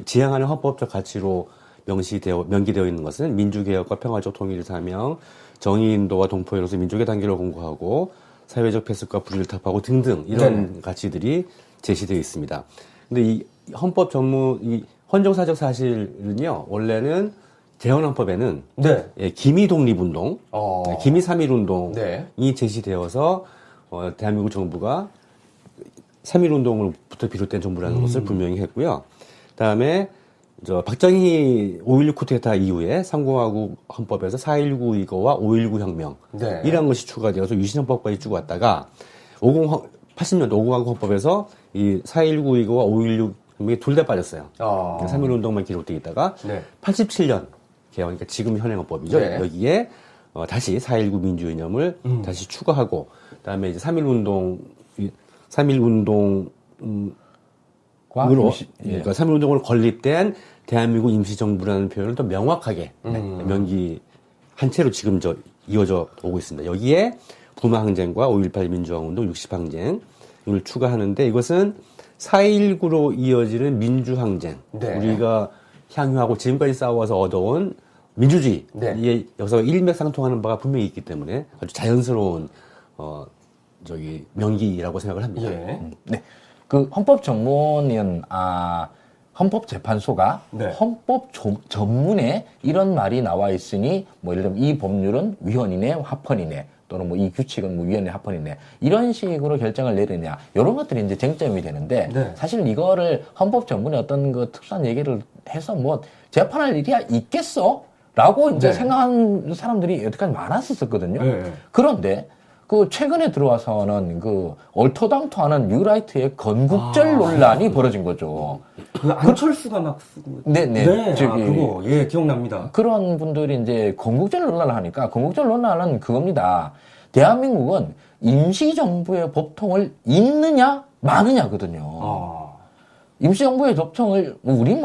Speaker 3: 지향하는 헌법적 가치로 명기되어 있는 것은 민주개혁과 평화적 통일을 사명, 정의인도와 동포로서 민족의 단계를 공고하고 사회적 폐습과 불의를 타파하고 등등 이런 가치들이 제시되어 있습니다. 근데 이 헌법 전문, 이 헌정사적 사실은요, 원래는 개헌헌법에는 기미 독립운동, 기미 3.1운동이 제시되어서 대한민국 정부가 3.1운동으로부터 비롯된 정부라는 것을 분명히 했고요. 그다음에 박정희 5.16 쿠데타 이후에 3공화국 헌법에서 4.19 이거와 5.19 혁명 이런 것이 추가되어서 유신헌법까지 쭉 왔다가 80년도 5공화국 헌법에서 이 4.19 이거와 5.16 혁명이 둘 다 빠졌어요. 3.1운동만 기록되어 있다가 87년 개헌, 그러니까 지금 현행 헌법이죠. 여기에 다시 4.19 민주이념을 다시 추가하고 그다음에 이제 3.1운동으로 그러니까 3.1운동으로 건립된 대한민국 임시정부라는 표현을 더 명확하게 명기한 채로 지금 이어져 오고 있습니다. 여기에 부마항쟁과 5.18 민주화운동, 60항쟁을 추가하는데 이것은 4.19로 이어지는 민주항쟁, 우리가 향유하고 지금까지 싸워서 얻어온 민주주의의 역사가 일맥상통하는 바가 분명히 있기 때문에 아주 자연스러운 명기라고 생각을 합니다.
Speaker 1: 네. 그 헌법 전문은 헌법재판소가 헌법 전문에 이런 말이 나와 있으니 뭐 예를 들면 이 법률은 위헌이네 합헌이네 또는 뭐 이 규칙은 뭐 위헌이네 합헌이네 이런 식으로 결정을 내리느냐 이런 것들이 이제 쟁점이 되는데 사실 이거를 헌법 전문의 어떤 그 특수한 얘기를 해서 뭐 재판할 일이 있겠어? 라고 이제 생각하는 사람들이 여태까지 많았었거든요. 그런데 그 최근에 들어와서는 그 얼토당토하는 뉴라이트의 건국절 논란이 벌어진 거죠.
Speaker 2: 그 안철수가 막 쓰고. 그거 기억납니다.
Speaker 1: 그런 분들이 이제 건국절 논란을 하니까 건국절 논란은 그겁니다. 대한민국은 임시정부의 법통을 잇느냐 마느냐거든요. 임시정부의 법통을 우리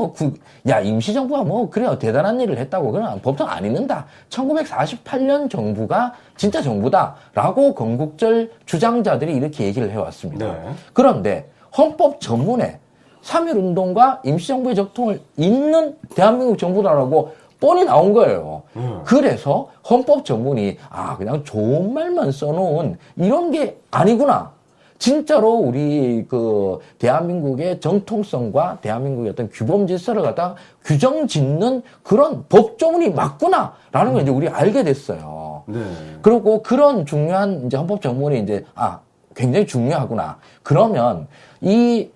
Speaker 1: 임시정부가 그래요 대단한 일을 했다고 그러나 법통 안 잇는다. 1948년 정부가 진짜 정부다라고 건국절 주장자들이 이렇게 얘기를 해왔습니다. 그런데 헌법 전문에 3.1운동과 임시정부의 법통을 잇는 대한민국 정부다라고 뻔히 나온 거예요. 그래서 헌법 전문이 그냥 좋은 말만 써놓은 이런 게 아니구나. 진짜로 우리 그 대한민국의 정통성과 대한민국의 어떤 규범 질서를 갖다가 규정 짓는 그런 법조문이 맞구나라는 걸 이제 우리 알게 됐어요. 그리고 그런 중요한 이제 헌법 전문이 이제 굉장히 중요하구나. 그러면 이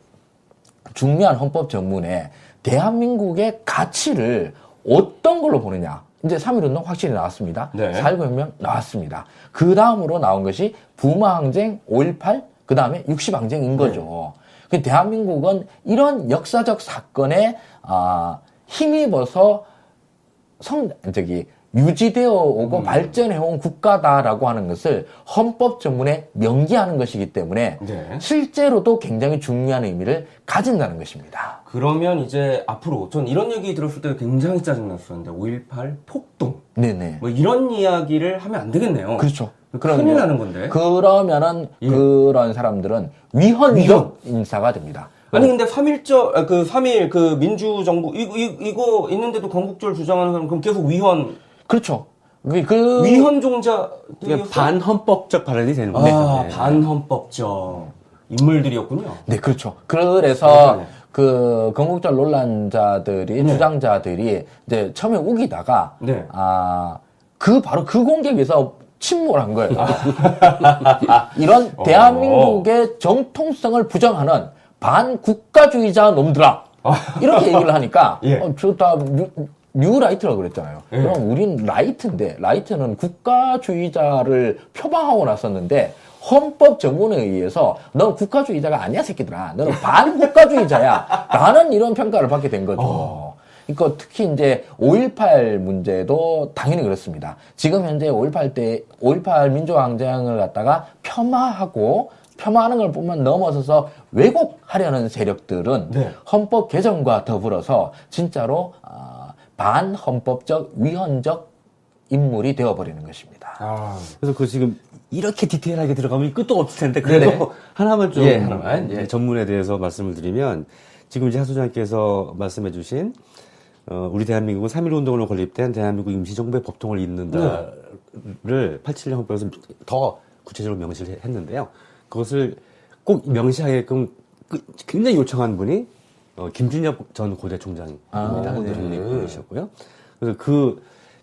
Speaker 1: 중요한 헌법 전문에 대한민국의 가치를 어떤 걸로 보느냐. 이제 3.1운동 확실히 나왔습니다. 4.19 혁명 나왔습니다. 그 다음으로 나온 것이 부마항쟁, 5.18 그 다음에 60항쟁인 거죠. 대한민국은 이런 역사적 사건에 힘입어서 유지되어 오고 발전해온 국가다라고 하는 것을 헌법 전문에 명기하는 것이기 때문에
Speaker 2: 네.
Speaker 1: 실제로도 굉장히 중요한 의미를 가진다는 것입니다.
Speaker 2: 그러면 이제 앞으로 전 이런 얘기 들었을 때 굉장히 짜증났었는데 5.18 폭동
Speaker 1: 네네.
Speaker 2: 뭐 이런 이야기를 하면 안 되겠네요.
Speaker 1: 그렇죠.
Speaker 2: 큰일 나는 건데.
Speaker 1: 그러면은
Speaker 2: 예.
Speaker 1: 그런 사람들은 위헌적 인사가 됩니다.
Speaker 2: 아니 근데 3.1절 그 3.1 그 민주정부 이거 있는데도 건국절 주장하는 사람 그럼 계속 위헌
Speaker 1: 그렇죠.
Speaker 2: 위헌종자
Speaker 3: 그러니까 반헌법적 발언이 되는
Speaker 2: 아,
Speaker 3: 거죠. 네.
Speaker 2: 반헌법적 인물들이었군요.
Speaker 1: 네, 그렇죠. 그래서
Speaker 2: 맞아요.
Speaker 1: 그 건국절 논란자들이
Speaker 2: 네.
Speaker 1: 주장자들이 이제 처음에 우기다가
Speaker 2: 네.
Speaker 1: 바로 그 공격에서 침몰한 거예요. 이런 대한민국의 정통성을 부정하는 반국가주의자 놈들아. 이렇게 얘기를 하니까
Speaker 2: 예.
Speaker 1: 저 다 뉴라이트라고 그랬잖아요.
Speaker 2: 예.
Speaker 1: 그럼 우린 라이트인데 라이트는 국가주의자를 표방하고 났었는데 헌법 전문에 의해서 넌 국가주의자가 아니야 새끼들아. 너는 반국가주의자야. 라는 이런 평가를 받게 된 거죠. 그러니까 특히 이제 5.18 문제도 당연히 그렇습니다. 지금 현재 5.18 민주항쟁을 갖다가 폄하하는 걸 뿐만 넘어서서 왜곡하려는 세력들은
Speaker 2: 네.
Speaker 1: 헌법 개정과 더불어서 진짜로 반헌법적 위헌적 인물이 되어버리는 것입니다.
Speaker 3: 그래서 그 지금 이렇게 디테일하게 들어가면 끝도 없을 텐데 그래도
Speaker 2: 네네.
Speaker 3: 하나만 좀
Speaker 2: 예, 하나만, 예.
Speaker 3: 전문에 대해서 말씀을 드리면 지금 이제 하 소장님께서 말씀해주신 우리 대한민국은 3.1 운동으로 건립된 대한민국 임시정부의 법통을 잇는다를 87년 헌법에서 더 구체적으로 명시를 했는데요. 그것을 꼭 명시하게끔 굉장히 요청한 분이 김준엽 전 고대 총장입니다.
Speaker 2: 네.
Speaker 3: 총리이셨고요. 그래서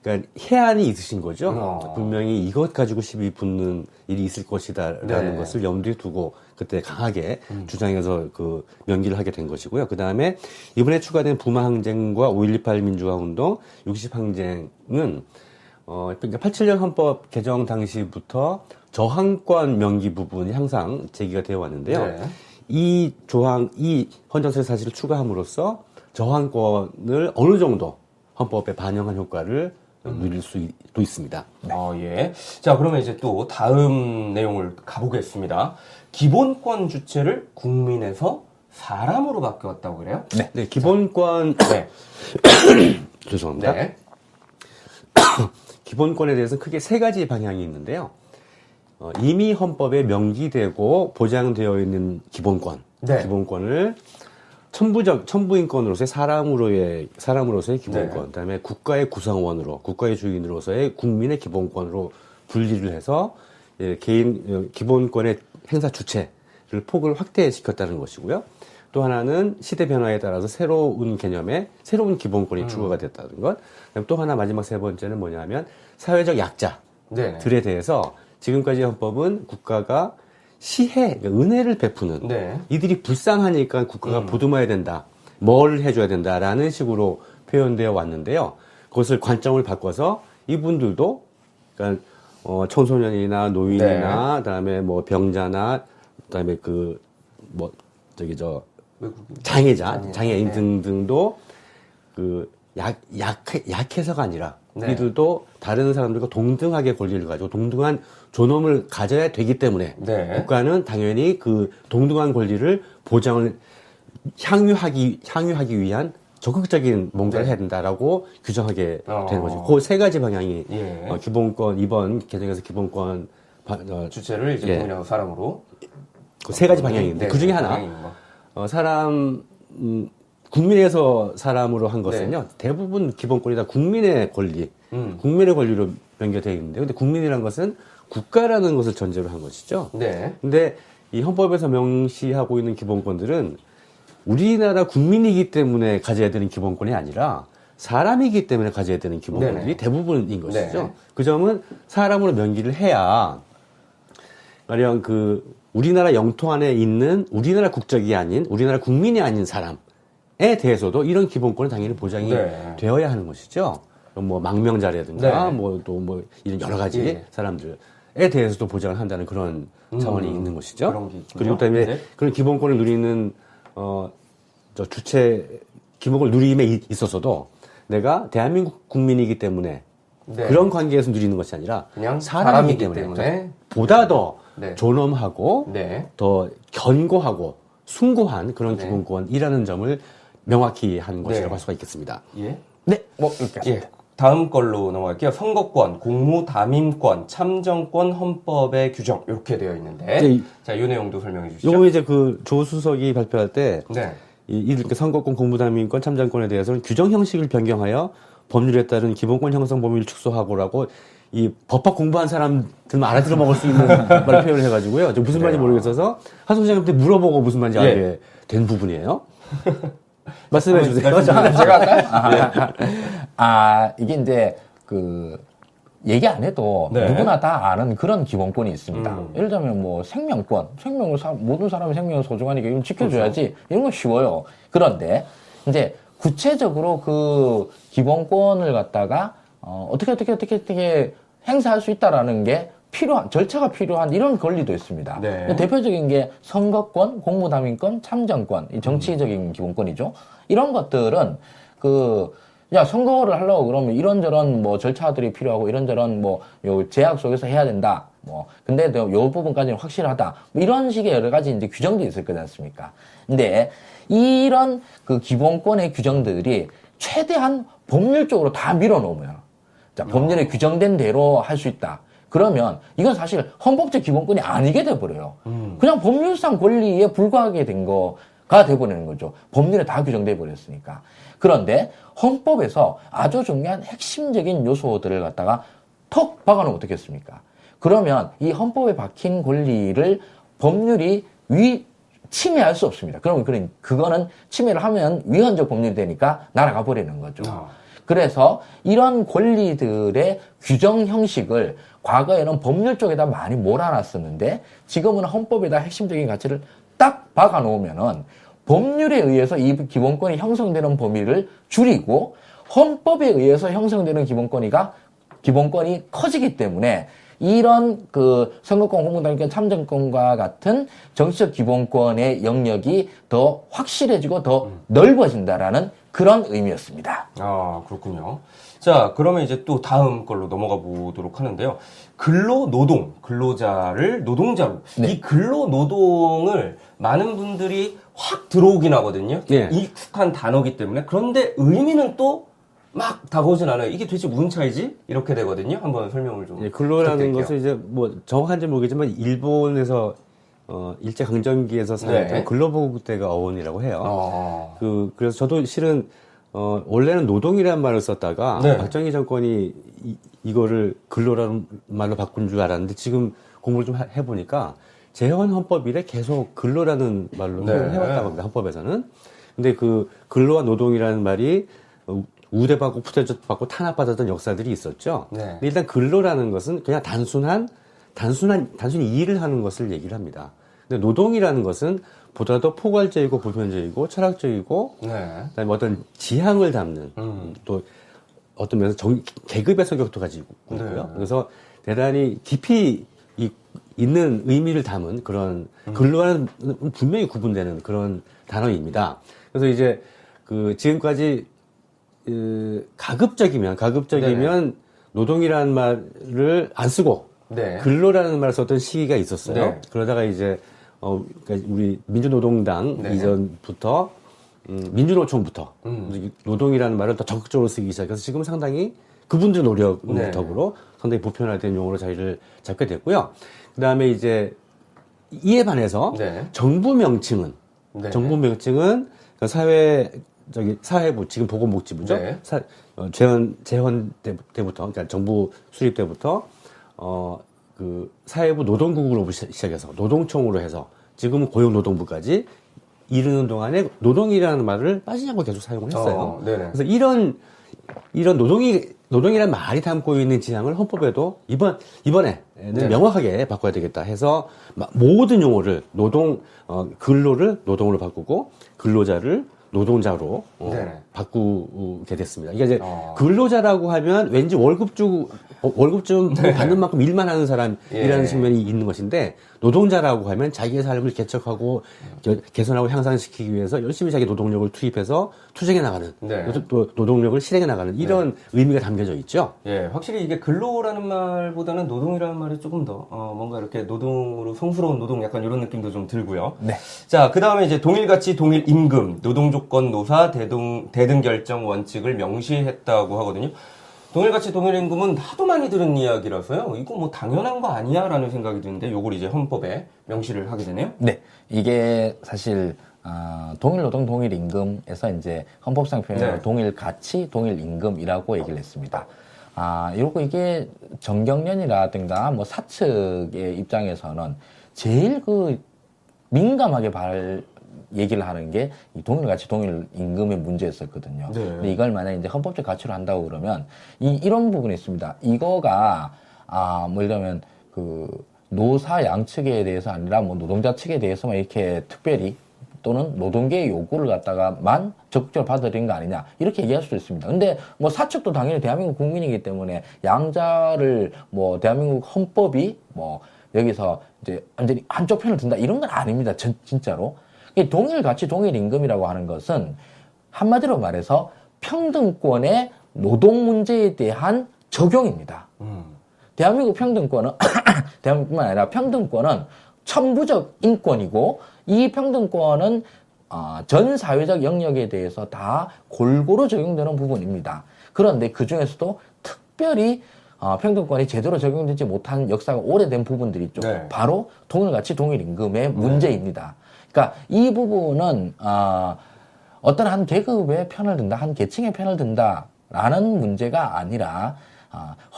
Speaker 3: 그러니까 해안이 있으신 거죠. 분명히 이것 가지고 시비 붙는 일이 있을 것이다라는
Speaker 2: 네.
Speaker 3: 것을 염두에 두고 그때 강하게 주장해서 그 명기를 하게 된 것이고요. 그 다음에 이번에 추가된 부마 항쟁과 5.18 민주화 운동, 60 항쟁은 그러니까 87년 헌법 개정 당시부터 저항권 명기 부분이 항상 제기가 되어 왔는데요.
Speaker 2: 네.
Speaker 3: 이 헌정사실 사실을 추가함으로써 저항권을 어느 정도 헌법에 반영한 효과를 누릴 수도 있습니다.
Speaker 2: 예. 자, 그러면 이제 또 다음 내용을 가보겠습니다. 기본권 주체를 국민에서 사람으로 바뀌었다고 그래요?
Speaker 3: 네, 기본권,
Speaker 2: 네.
Speaker 3: 죄송합니다.
Speaker 2: 네.
Speaker 3: 기본권에 대해서 크게 세 가지 방향이 있는데요. 이미 헌법에 명기되고 보장되어 있는 기본권,
Speaker 2: 네.
Speaker 3: 기본권을 천부인권으로서의 사람으로서의 기본권,
Speaker 2: 네.
Speaker 3: 그다음에 국가의 구성원으로, 국가의 주인으로서의 국민의 기본권으로 분리를 해서 개인 기본권의 행사 주체를 폭을 확대시켰다는 것이고요. 또 하나는 시대 변화에 따라서 새로운 개념의 새로운 기본권이 추가가 됐다는 것. 그다음 또 하나 마지막 세 번째는 뭐냐면 사회적 약자들에 대해서 지금까지 헌법은 국가가 시혜, 그러니까 은혜를 베푸는
Speaker 2: 네.
Speaker 3: 이들이 불쌍하니까 국가가 보듬어야 된다. 뭘 해줘야 된다라는 식으로 표현되어 왔는데요. 그것을 관점을 바꿔서 이분들도 그러니까 청소년이나 노인이나
Speaker 2: 네.
Speaker 3: 그다음에 뭐 병자나 그다음에 장애인
Speaker 2: 네.
Speaker 3: 등등도 약해서가 아니라
Speaker 2: 네.
Speaker 3: 이들도 다른 사람들과 동등하게 권리를 가지고 동등한 존엄을 가져야 되기 때문에
Speaker 2: 네.
Speaker 3: 국가는 당연히 그 동등한 권리를 보장을 향유하기 위한 적극적인 뭔가를
Speaker 2: 네.
Speaker 3: 해야 된다라고 규정하게 되는 거죠. 그 세 가지 방향이
Speaker 2: 예.
Speaker 3: 기본권 이번 개정에서 기본권
Speaker 2: 주체를 이제
Speaker 3: 예.
Speaker 2: 국민하고 사람으로.
Speaker 3: 그 세 가지 방향인데
Speaker 2: 네,
Speaker 3: 그 중에
Speaker 2: 네,
Speaker 3: 하나
Speaker 2: 방향이 있는 거.
Speaker 3: 국민에서 사람으로 한 것은요 대부분 기본권이 다 국민의 권리, 국민의 권리로 연결되어 있는데 근데 국민이란 것은 국가라는 것을 전제로 한 것이죠.
Speaker 2: 네.
Speaker 3: 근데 이 헌법에서 명시하고 있는 기본권들은 우리나라 국민이기 때문에 가져야 되는 기본권이 아니라 사람이기 때문에 가져야 되는 기본권들이
Speaker 2: 네네.
Speaker 3: 대부분인 것이죠.
Speaker 2: 네.
Speaker 3: 그 점은 사람으로 명기를 해야 가령 우리나라 영토 안에 있는 우리나라 국적이 아닌 우리나라 국민이 아닌 사람에 대해서도 이런 기본권은 당연히 보장이
Speaker 2: 네.
Speaker 3: 되어야 하는 것이죠. 뭐 망명자라든가
Speaker 2: 네.
Speaker 3: 이런 여러 가지
Speaker 2: 예.
Speaker 3: 사람들에 대해서도 보장을 한다는 그런 차원이 있는 것이죠.
Speaker 2: 그런 게 있군요.
Speaker 3: 그리고 그다음에
Speaker 2: 네.
Speaker 3: 그런 기본권을 누리는 기본권을 누림에 있어서도 내가 대한민국 국민이기 때문에
Speaker 2: 네.
Speaker 3: 그런 관계에서 누리는 것이 아니라
Speaker 2: 그냥
Speaker 3: 사람이기
Speaker 2: 사람이기 때문에
Speaker 3: 보다 더
Speaker 2: 네.
Speaker 3: 존엄하고
Speaker 2: 네.
Speaker 3: 더 견고하고 숭고한 그런
Speaker 2: 네.
Speaker 3: 기본권이라는 점을 명확히 한 것이라고
Speaker 2: 네.
Speaker 3: 할 수가 있겠습니다.
Speaker 2: 예.
Speaker 1: 네, 뭐 이렇게
Speaker 2: 예. 다음 걸로 넘어갈게요. 선거권, 공무담임권, 참정권, 헌법의 규정 이렇게 되어 있는데
Speaker 3: 네.
Speaker 2: 자, 이 내용도 설명해 주시죠.
Speaker 3: 요거 이제 그 조수석이 발표할 때
Speaker 2: 네.
Speaker 3: 이렇게 선거권, 공무담임권, 참정권에 대해서는 규정 형식을 변경하여 법률에 따른 기본권 형성 범위를 축소하고라고 이 법학 공부한 사람들만 알아들어 먹을 수 있는 말 표현을 해가지고요. 저 무슨 말인지 모르겠어서 하 소장님한테 물어보고 무슨 말인지 알게
Speaker 2: 예.
Speaker 3: 된 부분이에요. 말씀해 주세요.
Speaker 1: 제가 할까요? 이게 이제 그 얘기 안 해도
Speaker 2: 네.
Speaker 1: 누구나 다 아는 그런 기본권이 있습니다. 예를 들면 뭐 생명권, 모든 사람의 생명은 소중하니까 이걸 지켜줘야지.
Speaker 2: 그렇죠.
Speaker 1: 이런 건 쉬워요. 그런데 이제 구체적으로 그 기본권을 갖다가 어떻게 행사할 수 있다라는 게 절차가 필요한 이런 권리도 있습니다.
Speaker 2: 네.
Speaker 1: 대표적인 게 선거권, 공무담임권, 참정권, 이 정치적인 기본권이죠. 이런 것들은 선거를 하려고 그러면 이런저런 뭐 절차들이 필요하고 이런저런 요 제약 속에서 해야 된다. 근데 요 부분까지는 확실하다. 이런 식의 여러 가지 이제 규정도 있을 거지 않습니까? 근데 이런 그 기본권의 규정들이 최대한 법률적으로 다 밀어놓으면 법률에 규정된 대로 할 수 있다. 그러면 이건 사실 헌법적 기본권이 아니게 돼버려요. 그냥 법률상 권리에 불과하게 된 거가 돼버리는 거죠. 법률에 다 규정돼 버렸으니까. 그런데 헌법에서 아주 중요한 핵심적인 요소들을 갖다가 턱 박아놓으면 어떻겠습니까? 그러면 이 헌법에 박힌 권리를 법률이 침해할 수 없습니다. 그러면 그거는 침해를 하면 위헌적 법률이 되니까 날아가 버리는 거죠. 그래서 이런 권리들의 규정 형식을 과거에는 법률 쪽에다 많이 몰아놨었는데 지금은 헌법에다 핵심적인 가치를 딱 박아놓으면은 법률에 의해서 이 기본권이 형성되는 범위를 줄이고 헌법에 의해서 형성되는 기본권이 커지기 때문에 이런 그 선거권, 공무담임권, 참정권과 같은 정치적 기본권의 영역이 더 확실해지고 더 넓어진다라는 그런 의미였습니다.
Speaker 2: 아, 그렇군요. 자, 그러면 이제 또 다음 걸로 넘어가 보도록 하는데요. 근로노동, 근로자를 노동자로.
Speaker 1: 네.
Speaker 2: 이 근로노동을 많은 분들이 확 들어오긴 하거든요.
Speaker 3: 네.
Speaker 2: 익숙한 단어기 때문에. 그런데 의미는 또 막 다가오진 않아요. 이게 도대체 무슨 차이지? 이렇게 되거든요. 한번 설명을 좀.
Speaker 3: 근로라는
Speaker 2: 부탁드릴게요.
Speaker 3: 것은 이제 뭐 정확한지 모르겠지만 일본에서 일제 강점기에서 사용했던
Speaker 2: 네.
Speaker 3: 근로보호 때가 어원이라고 해요.
Speaker 2: 아.
Speaker 3: 그래서 저도 실은 원래는 노동이라는 말을 썼다가
Speaker 2: 네.
Speaker 3: 박정희 정권이 이거를 근로라는 말로 바꾼 줄 알았는데 지금 공부를 좀 해보니까 재헌 헌법이래 계속 근로라는 말로
Speaker 2: 네.
Speaker 3: 해왔다고 합니다. 헌법에서는. 근데 그 근로와 노동이라는 말이 우대받고 부대접받고 탄압받았던 역사들이 있었죠.
Speaker 2: 네.
Speaker 3: 근데 일단 근로라는 것은 그냥 단순히 일을 하는 것을 얘기를 합니다. 근데 노동이라는 것은 보다 더 포괄적이고 보편적이고 철학적이고
Speaker 2: 네.
Speaker 3: 그다음에 어떤 지향을 담는 또 어떤 면에서 계급의 성격도 가지고 있고요.
Speaker 2: 네.
Speaker 3: 그래서 대단히 깊이 있는 의미를 담은 그런 근로와는 분명히 구분되는 그런 단어입니다. 그래서 이제 지금까지 가급적이면
Speaker 2: 네네.
Speaker 3: 노동이라는 말을 안 쓰고
Speaker 2: 네.
Speaker 3: 근로라는 말을 썼던 시기가 있었어요.
Speaker 2: 네.
Speaker 3: 그러다가 이제 그러니까 우리 민주노동당
Speaker 2: 네.
Speaker 3: 이전부터 민주노총부터
Speaker 2: 음.
Speaker 3: 노동이라는 말을 더 적극적으로 쓰기 시작해서 지금 상당히 그분들 노력
Speaker 2: 네.
Speaker 3: 덕으로 상당히 보편화된 용어로 자리를 잡게 됐고요. 그 다음에 이제 이에 반해서
Speaker 2: 네.
Speaker 3: 정부 명칭은
Speaker 2: 네.
Speaker 3: 사회부 지금 보건복지부죠.
Speaker 2: 네.
Speaker 3: 재헌 때부터 그러니까 정부 수립 때부터 사회부 노동국으로 시작해서 노동청으로 해서 지금은 고용노동부까지 이르는 동안에 노동이라는 말을 빠지지 않고 계속 사용을 했어요.
Speaker 2: 네네.
Speaker 3: 그래서 이런 노동이라는 말이 담고 있는 지향을 헌법에도 이번에는
Speaker 2: 네.
Speaker 3: 명확하게 바꿔야 되겠다 해서 모든 용어를 근로를 노동으로 바꾸고 근로자를 노동자로
Speaker 2: 네네.
Speaker 3: 바꾸게 됐습니다. 이게 이제 근로자라고 하면 왠지 월급 좀 받는 만큼 일만 하는 사람이라는
Speaker 2: 예.
Speaker 3: 측면이 있는 것인데 노동자라고 하면 자기의 삶을 개척하고 개선하고 향상시키기 위해서 열심히 자기 노동력을 투입해서 투쟁해 나가는
Speaker 2: 네.
Speaker 3: 또 노동력을 실행해 나가는 이런 의미가 담겨져 있죠.
Speaker 2: 예, 확실히 이게 근로라는 말보다는 노동이라는 말이 조금 더 뭔가 이렇게 노동으로 성스러운 노동 약간 이런 느낌도 좀 들고요.
Speaker 1: 네.
Speaker 2: 자, 그 다음에 이제 동일가치 동일임금, 노동조건 노사 대등 결정 원칙을 명시했다고 하거든요. 동일가치 동일임금은 하도 많이 들은 이야기라서요. 이거 뭐 당연한 거 아니야? 라는 생각이 드는데 요걸 이제 헌법에 명시를 하게 되네요.
Speaker 1: 네. 이게 사실 동일노동 동일임금에서 이제 헌법상 표현으로
Speaker 2: 네.
Speaker 1: 동일가치 동일임금이라고 얘기를 했습니다. 이러고 이게 정경련이라든가 뭐 사측의 입장에서는 제일 민감하게 얘기를 하는 게 이 동일가치 동일임금의 문제였었거든요.
Speaker 2: 네.
Speaker 1: 근데 이걸 만약 이제 헌법적 가치로 한다고 그러면 이런 부분이 있습니다. 이거가 뭐 예를 들면 노사 양측에 대해서 아니라 뭐 노동자 측에 대해서만 이렇게 특별히 또는 노동계의 요구를 갖다가만 적극적으로 받아들인 거 아니냐 이렇게 얘기할 수도 있습니다. 근데 뭐 사측도 당연히 대한민국 국민이기 때문에 양자를 뭐 대한민국 헌법이 뭐 여기서 이제 완전히 한쪽 편을 든다 이런 건 아닙니다. 진짜로. 이 동일가치 동일임금이라고 하는 것은 한마디로 말해서 평등권의 노동 문제에 대한 적용입니다. 대한민국 평등권은 대한민국뿐만 아니라 평등권은 천부적 인권이고 이 평등권은 전 사회적 영역에 대해서 다 골고루 적용되는 부분입니다. 그런데 그 중에서도 특별히 평등권이 제대로 적용되지 못한 역사가 오래된 부분들이 있죠.
Speaker 2: 네.
Speaker 1: 바로 동일가치 동일임금의 문제입니다. 그러니까 이 부분은 어떤 한 계급의 편을 든다, 한 계층의 편을 든다라는 문제가 아니라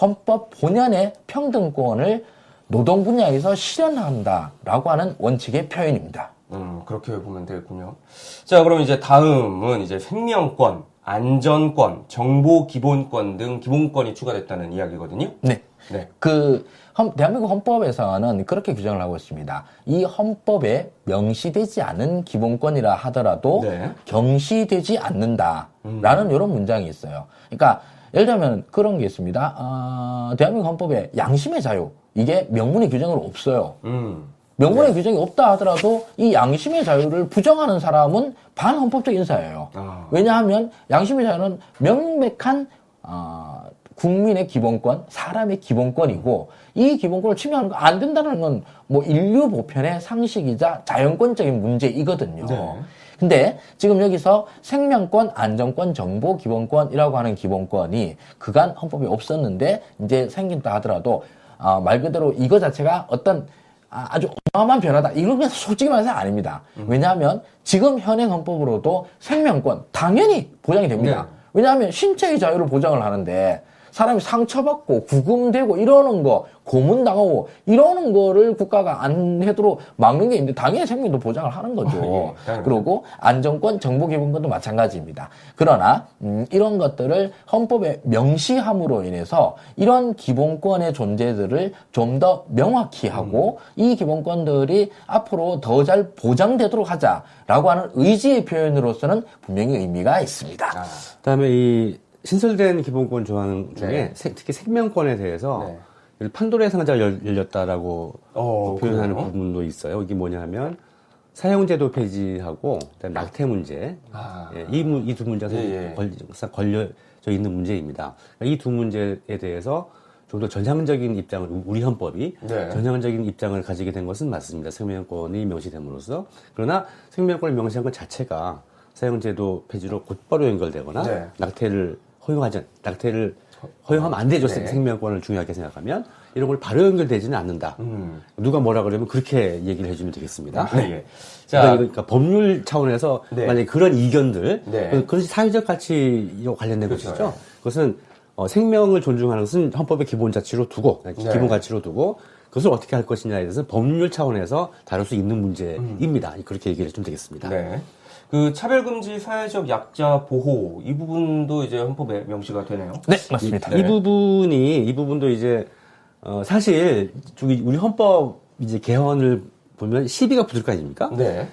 Speaker 1: 헌법 본연의 평등권을 노동 분야에서 실현한다라고 하는 원칙의 표현입니다.
Speaker 2: 그렇게 보면 되겠군요. 자, 그럼 이제 다음은 이제 생명권, 안전권, 정보 기본권 등 기본권이 추가됐다는 이야기거든요.
Speaker 1: 네.
Speaker 2: 네.
Speaker 1: 대한민국 헌법에서는 그렇게 규정을 하고 있습니다. 이 헌법에 명시되지 않은 기본권이라 하더라도
Speaker 2: 네.
Speaker 1: 경시되지 않는다라는 이런 문장이 있어요. 그러니까 예를 들면 그런 게 있습니다. 대한민국 헌법에 양심의 자유 이게 명문의 규정으로 없어요. 명문의 규정이 없다 하더라도 이 양심의 자유를 부정하는 사람은 반헌법적 인사예요. 왜냐하면 양심의 자유는 명백한 국민의 기본권, 사람의 기본권이고 이 기본권을 침해하는 거 안 된다는 건 뭐 인류 보편의 상식이자 자연권적인 문제이거든요.
Speaker 2: 네.
Speaker 1: 근데 지금 여기서 생명권, 안전권, 정보 기본권이라고 하는 기본권이 그간 헌법에 없었는데 이제 생긴다 하더라도 말 그대로 이거 자체가 어떤 아주 어마어마한 변화다. 이런 건 솔직히 말해서 아닙니다. 왜냐하면 지금 현행 헌법으로도 생명권 당연히 보장이 됩니다.
Speaker 2: 네.
Speaker 1: 왜냐하면 신체의 자유를 보장을 하는데 사람이 상처받고 구금되고 이러는 거, 고문당하고 이러는 거를 국가가 안 해도록 막는 게 있는데 당연히 생명도 보장을 하는 거죠.
Speaker 2: 예,
Speaker 1: 그리고 안전권, 정보기본권도 마찬가지입니다. 그러나 이런 것들을 헌법에 명시함으로 인해서 이런 기본권의 존재들을 좀 더 명확히 하고 이 기본권들이 앞으로 더 잘 보장되도록 하자라고 하는 의지의 표현으로서는 분명히 의미가 있습니다.
Speaker 3: 그다음에 이 신설된 기본권 조항 중에
Speaker 2: 네.
Speaker 3: 특히 생명권에 대해서
Speaker 2: 네.
Speaker 3: 판도라의 상자가 열렸다라고 표현하는
Speaker 2: 그래요?
Speaker 3: 부분도 있어요. 이게 뭐냐 하면 사형제도 폐지하고 그다음에 낙태 문제 예, 이 두 문제가 걸려져 있는 문제입니다. 이 두 문제에 대해서 좀 더 전향적인 입장을 우리 헌법이
Speaker 2: 네.
Speaker 3: 전향적인 입장을 가지게 된 것은 맞습니다. 생명권이 명시됨으로써 그러나 생명권을 명시한 것 자체가 사형제도 폐지로 곧바로 연결되거나
Speaker 2: 네.
Speaker 3: 낙태를 허용하면 안 되죠.
Speaker 2: 네.
Speaker 3: 생명권을 중요하게 생각하면 이런 걸 바로 연결되지는 않는다. 누가 뭐라 그러면 그렇게 얘기를 해주면 되겠습니다.
Speaker 2: 네. 자,
Speaker 3: 그러니까 법률 차원에서
Speaker 2: 네.
Speaker 3: 만약에 그런 이견들,
Speaker 2: 네.
Speaker 3: 그것이 사회적 가치와 관련된
Speaker 2: 그렇죠.
Speaker 3: 것이죠. 그것은 생명을 존중하는 것은 헌법의 기본 가치로 두고, 기본 가치로 두고, 그것을 어떻게 할 것이냐에 대해서 법률 차원에서 다룰 수 있는 문제입니다. 그렇게 얘기를 해주면 되겠습니다.
Speaker 2: 네. 그 차별금지 사회적 약자 보호 이 부분도 이제 헌법에 명시가 되네요.
Speaker 1: 네, 맞습니다.
Speaker 3: 이 부분도 이제 사실 우리 헌법 이제 개헌을 보면 시비가 붙을 거 아닙니까?
Speaker 2: 네.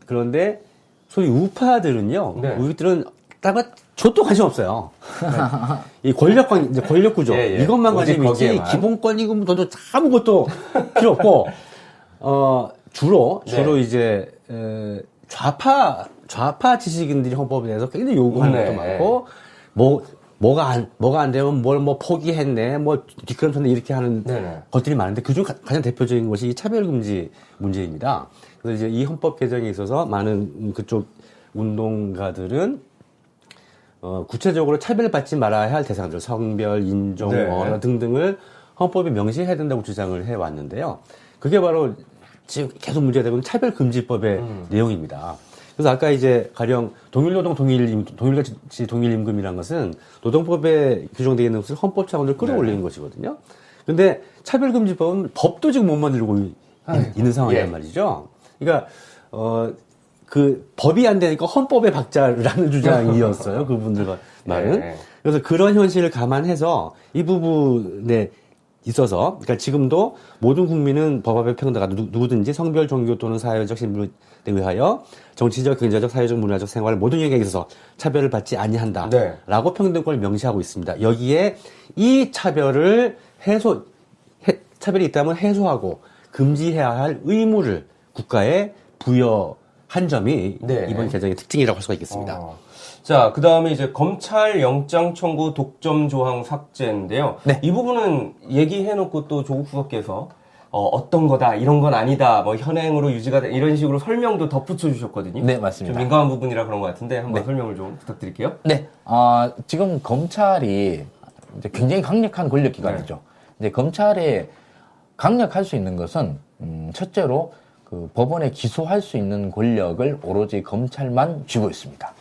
Speaker 3: 그런데 소위 우파들은요,
Speaker 2: 네.
Speaker 3: 우리들은 다가 저도 관심 없어요. 이 이제 권력 구조
Speaker 2: 예, 예.
Speaker 3: 이것만
Speaker 2: 오직
Speaker 3: 관심 있지
Speaker 2: 거기에만.
Speaker 3: 기본권이고 뭐 아무것도 필요 없고 주로
Speaker 2: 네.
Speaker 3: 이제 좌파 지식인들이 헌법에 대해서 굉장히 요구하는 것도
Speaker 2: 네.
Speaker 3: 많고 뭐가 안 되면 뭘 뭐 포기했네 뭐 뒷걸음쳤네 이렇게 하는
Speaker 2: 네네.
Speaker 3: 것들이 많은데 그중 가장 대표적인 것이 이 차별금지 문제입니다. 그래서 이제 이 헌법 개정에 있어서 많은 그쪽 운동가들은 구체적으로 차별받지 말아야 할 대상들, 성별, 인종,
Speaker 2: 네.
Speaker 3: 언어 등등을 헌법에 명시해야 된다고 주장을 해왔는데요. 그게 바로 지금 계속 문제가 되고 있는 차별금지법의 내용입니다. 그래서 아까 이제 가령 동일노동 동일가치 동일임금이라는 것은 노동법에 규정되어 있는 것을 헌법 차원으로 끌어올리는 것이거든요. 근데 차별금지법은 법도 지금 못 만들고 있는 상황이란
Speaker 2: 예.
Speaker 3: 말이죠. 그러니까 그 법이 안 되니까 헌법의 박자라는 주장이었어요. 그분들 말은.
Speaker 2: 네.
Speaker 3: 그래서 그런 현실을 감안해서 이 부분에 있어서, 그러니까 지금도 모든 국민은 법 앞에 평등하다. 누구든지 성별, 종교 또는 사회적 신분에 의하여 정치적, 경제적, 사회적, 문화적 생활 모든 영역에 있어서 차별을 받지 아니한다.
Speaker 2: 네.
Speaker 3: 라고 평등권을 명시하고 있습니다. 여기에 이 차별을 차별이 있다면 해소하고 금지해야 할 의무를 국가에 부여한 점이
Speaker 2: 네.
Speaker 3: 이번 개정의 특징이라고 할 수가 있겠습니다.
Speaker 2: 자, 그 다음에 이제 검찰 영장 청구 독점 조항 삭제인데요.
Speaker 1: 네.
Speaker 2: 이 부분은 얘기해놓고 또 조국 수석께서 어떤 거다, 이런 건 아니다, 뭐 현행으로 유지가 돼, 이런 식으로 설명도 덧붙여 주셨거든요.
Speaker 1: 네, 맞습니다.
Speaker 2: 좀 민감한 부분이라 그런 것 같은데 한번
Speaker 1: 네.
Speaker 2: 설명을 좀 부탁드릴게요.
Speaker 1: 네, 지금 검찰이 이제 굉장히 강력한 권력기관이죠. 이제 검찰이 강력할 수 있는 것은 첫째로 그 법원에 기소할 수 있는 권력을 오로지 검찰만 쥐고 있습니다.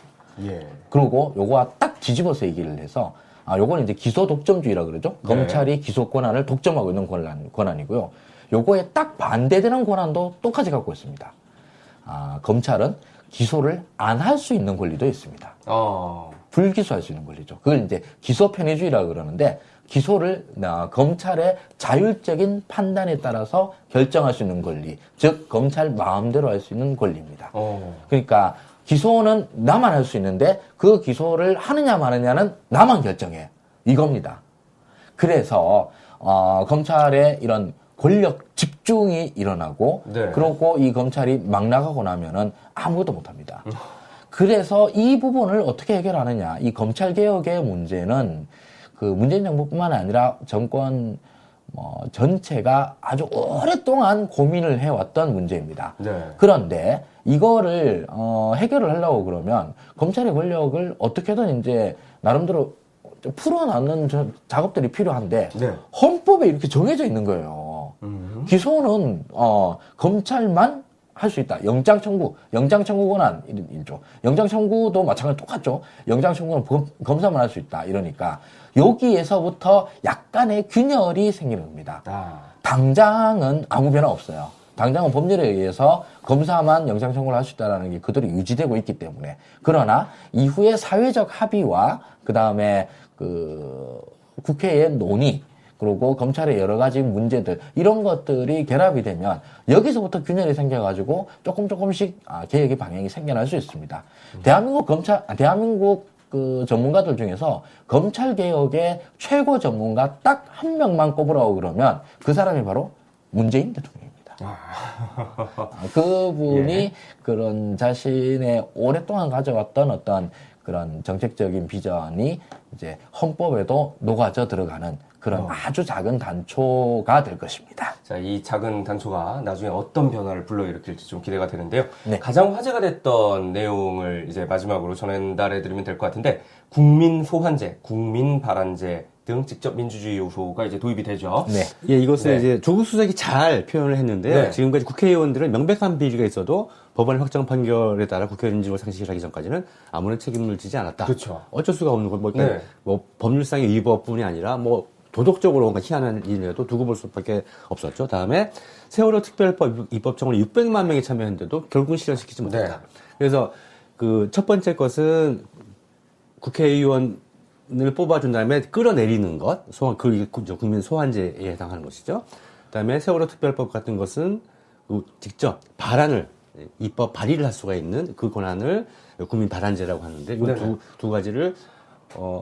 Speaker 2: 예.
Speaker 1: 그리고 요거와 딱 뒤집어서 얘기를 해서 요거는 이제 기소 독점주의라 그러죠.
Speaker 2: 네.
Speaker 1: 검찰이 기소 권한을 독점하고 있는 권한이고요. 요거에 딱 반대되는 권한도 똑같이 갖고 있습니다. 검찰은 기소를 안 할 수 있는 권리도 있습니다. 불기소할 수 있는 권리죠. 그걸 이제 기소 편의주의라 그러는데 기소를 검찰의 자율적인 판단에 따라서 결정할 수 있는 권리, 즉 검찰 마음대로 할 수 있는 권리입니다. 그러니까 기소는 나만 할 수 있는데 그 기소를 하느냐 마느냐는 나만 결정해. 이겁니다. 그래서 검찰의 이런 권력 집중이 일어나고
Speaker 2: 네.
Speaker 1: 그러고 이 검찰이 막 나가고 나면은 아무것도 못합니다. 그래서 이 부분을 어떻게 해결하느냐. 이 검찰개혁의 문제는 그 문재인 정부뿐만 아니라 정권 전체가 아주 오랫동안 고민을 해왔던 문제입니다.
Speaker 2: 네.
Speaker 1: 그런데 이거를 해결을 하려고 그러면 검찰의 권력을 어떻게든 이제 나름대로 풀어나는 작업들이 필요한데
Speaker 2: 네.
Speaker 1: 헌법에 이렇게 정해져 있는 거예요. 기소는 검찰만 할 수 있다. 영장 청구 권한 일조. 영장 청구도 마찬가지로 똑같죠. 영장 청구는 검사만 할 수 있다. 이러니까 여기에서부터 약간의 균열이 생기는 겁니다. 당장은 아무 변화 없어요. 당장은 법률에 의해서 검사만 영장 청구를 할 수 있다는 게 그대로 유지되고 있기 때문에. 그러나 이후에 사회적 합의와 그 다음에 그 국회의 논의 그리고 검찰의 여러 가지 문제들 이런 것들이 결합이 되면 여기서부터 균열이 생겨가지고 조금씩 개혁의 방향이 생겨날 수 있습니다. 대한민국 그 전문가들 중에서 검찰 개혁의 최고 전문가 딱 한 명만 꼽으라고 그러면 그 사람이 바로 문재인 대통령입니다. 그분이
Speaker 2: 예.
Speaker 1: 그런 자신의 오랫동안 가져왔던 어떤 그런 정책적인 비전이 이제 헌법에도 녹아져 들어가는 그런 아주 작은 단초가 될 것입니다.
Speaker 2: 자, 이 작은 단초가 나중에 어떤 변화를 불러일으킬지 좀 기대가 되는데요.
Speaker 1: 네.
Speaker 2: 가장 화제가 됐던 내용을 이제 마지막으로 전달해드리면 될 것 같은데, 국민 소환제, 국민 발안제 등 직접 민주주의 요소가 이제 도입이 되죠.
Speaker 1: 네.
Speaker 3: 예, 이것을
Speaker 2: 네.
Speaker 3: 이제 조국 수석이 잘 표현을 했는데요.
Speaker 2: 네.
Speaker 3: 지금까지 국회의원들은 명백한 비리가 있어도 법원의 확정 판결에 따라 국회의원 인직을 상실하기 전까지는 아무런 책임을 지지 않았다.
Speaker 2: 그렇죠.
Speaker 3: 어쩔 수가 없는 거. 그러니까
Speaker 2: 네.
Speaker 3: 뭐 법률상의 위법뿐이 아니라 뭐 도덕적으로 뭔가 희한한 일이라도 두고 볼 수밖에 없었죠. 다음에 세월호 특별법 입법 청원에 600만 명이 참여했는데도 결국은 실현시키지 못했다.
Speaker 2: 네.
Speaker 3: 그래서 그 첫 번째 것은 국회의원을 뽑아준 다음에 끌어내리는 것, 그게 국민 소환제에 해당하는 것이죠. 그다음에 세월호 특별법 같은 것은 직접 발안을 입법 발의를 할 수가 있는 그 권한을 국민 발안제라고 하는데 이 두 가지를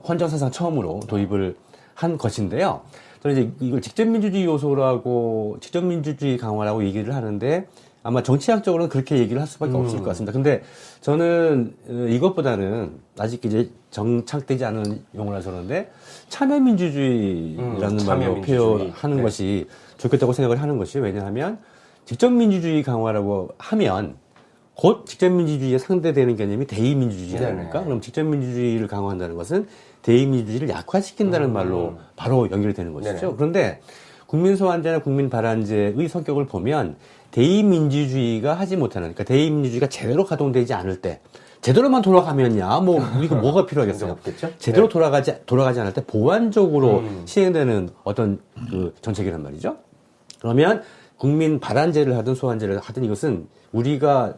Speaker 3: 헌정사상 처음으로 도입을 한 것인데요. 저는 이제 이걸 직접민주주의 요소라고 직접민주주의 강화라고 얘기를 하는데 아마 정치학적으로는 그렇게 얘기를 할 수밖에 없을 것 같습니다. 근데 저는 이것보다는 아직 이제 정착되지 않은 용어라 그러는데 참여민주주의라는 말로 표현하는 것이 좋겠다고 생각을 하는 것이 왜냐하면 직접민주주의 강화라고 하면 곧 직접민주주의에 상대되는 개념이 대의민주주의 아닙니까? 그럼 직접민주주의를 강화한다는 것은 대의민주주의를 약화시킨다는 말로 바로 연결되는 것이죠.
Speaker 2: 네네.
Speaker 3: 그런데 국민소환제나 국민발안제의 성격을 보면 대의민주주의가 하지 못하는, 그러니까 대의민주주의가 제대로 가동되지 않을 때, 제대로만 돌아가면야, 뭐, 우리가 뭐가 필요하겠어요?
Speaker 2: 없겠죠?
Speaker 3: 제대로 돌아가지 않을 때 보완적으로 시행되는 어떤 그 정책이란 말이죠. 그러면 국민 발안제를 하든 소환제를 하든 이것은 우리가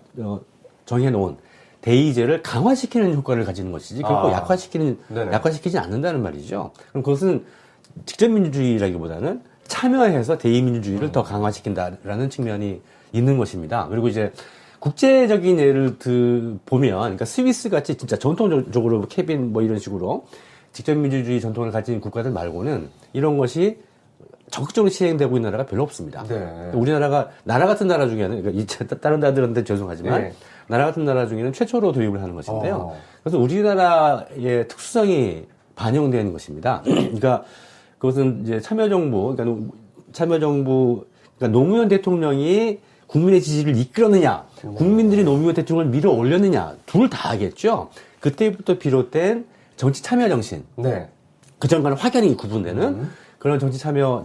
Speaker 3: 정해놓은 대의제를 강화시키는 효과를 가지는 것이지 결코 약화시키지 않는다는 말이죠. 그럼 그것은 직접민주주의라기보다는 참여해서 대의민주주의를 더 강화시킨다라는 측면이 있는 것입니다. 그리고 이제 국제적인 예를 보면, 그러니까 스위스 같이 진짜 전통적으로 케빈 뭐 이런 식으로 직접민주주의 전통을 가진 국가들 말고는 이런 것이 적극적으로 시행되고 있는 나라가 별로 없습니다.
Speaker 2: 네.
Speaker 3: 우리나라가 나라 같은 나라 중에는 그러니까 다른 나라들한테 죄송하지만
Speaker 2: 네.
Speaker 3: 나라 같은 나라 중에는 최초로 도입을 하는 것인데요. 그래서 우리나라의 특수성이 반영되는 것입니다. 그러니까 그것은 이제 참여정부, 그러니까 노무현 대통령이 국민의 지지를 이끌었느냐, 국민들이 노무현 대통령을 밀어 올렸느냐, 둘 다 하겠죠. 그때부터 비롯된 정치 참여 정신, 그 전과는 확연히 구분되는 그런 정치 참여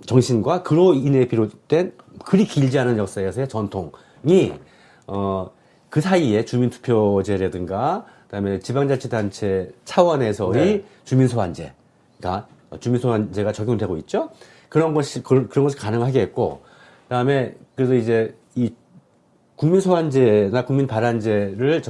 Speaker 3: 정신과 그로 인해 비롯된 그리 길지 않은 역사에서의 전통이 그 사이에 주민투표제라든가 그다음에 지방자치단체 차원에서의 주민소환제가 적용되고 있죠. 그런 것이 가능하게 했고, 그다음에 그래서 이제 이 국민소환제나 국민발안제를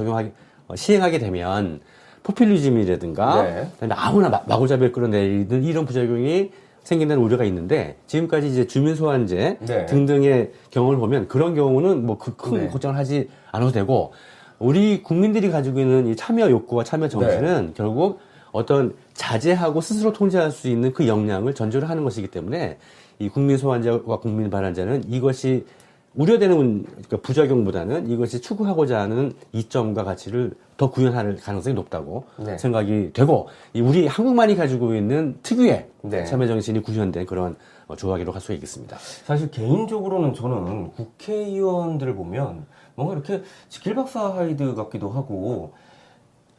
Speaker 3: 시행하게 되면 포퓰리즘이라든가 그다음에 아무나 마구잡이를 끌어내리는 이런 부작용이 생긴다는 우려가 있는데 지금까지 이제 주민소환제 등등의 경우를 보면 그런 경우는 뭐 큰 걱정을 하지 않아도 되고 우리 국민들이 가지고 있는 이 참여 욕구와 참여 정신은 결국 어떤 자제하고 스스로 통제할 수 있는 그 역량을 전제로 하는 것이기 때문에 이 국민소환제와 국민발안제는 이것이 우려되는 그러니까 부작용보다는 이것이 추구하고자 하는 이점과 가치를 더 구현할 가능성이 높다고 생각이 되고 우리 한국만이 가지고 있는 특유의 참여정신이 구현된 그런 조화기로 할 수 있겠습니다.
Speaker 2: 사실 개인적으로는 저는 국회의원들을 보면 뭔가 이렇게 지킬박사 하이드 같기도 하고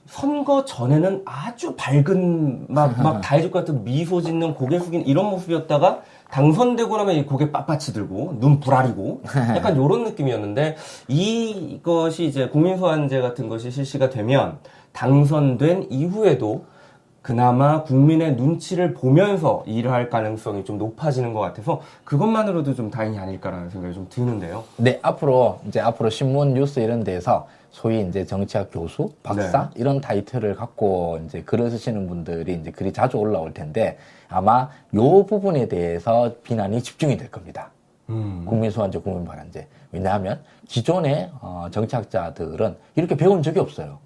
Speaker 2: 선거 전에는 아주 밝은 막 다이족 같은 미소 짓는 고개 숙인 이런 모습이었다가 당선되고 나면 이 고개 빳빳이 들고 눈 부라리고 약간 이런 느낌이었는데 이것이 이제 국민소환제 같은 것이 실시가 되면 당선된 이후에도 그나마 국민의 눈치를 보면서 일을 할 가능성이 좀 높아지는 것 같아서 그것만으로도 좀 다행이 아닐까라는 생각이 좀 드는데요.
Speaker 1: 네, 앞으로 신문, 뉴스 이런 데서 소위 이제 정치학 교수, 박사 이런 타이틀을 갖고 이제 글을 쓰시는 분들이 이제 글이 자주 올라올 텐데 아마 요 부분에 대해서 비난이 집중이 될 겁니다. 국민소환제, 국민발안제. 왜냐하면 기존의 정치학자들은 이렇게 배운 적이 없어요.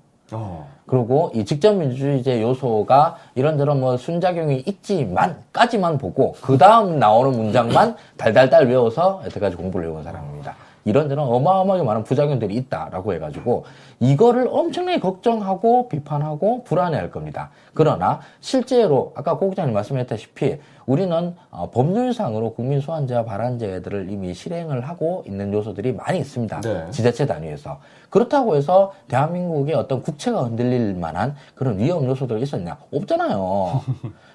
Speaker 1: 그리고 이 직접민주주의제 요소가 이런저런 뭐 순작용이 있지만까지만 보고 그 다음 나오는 문장만 달달달 외워서 여태까지 공부를 해온 사람입니다. 이런저런 어마어마하게 많은 부작용들이 있다라고 해가지고 이거를 엄청나게 걱정하고 비판하고 불안해할 겁니다. 그러나 실제로 아까 고 기자님 말씀했다시피 우리는 법률상으로 국민소환제와 발안제들을 이미 실행을 하고 있는 요소들이 많이 있습니다. 지자체 단위에서. 그렇다고 해서 대한민국의 어떤 국채가 흔들릴 만한 그런 위험 요소들이 있었냐? 없잖아요.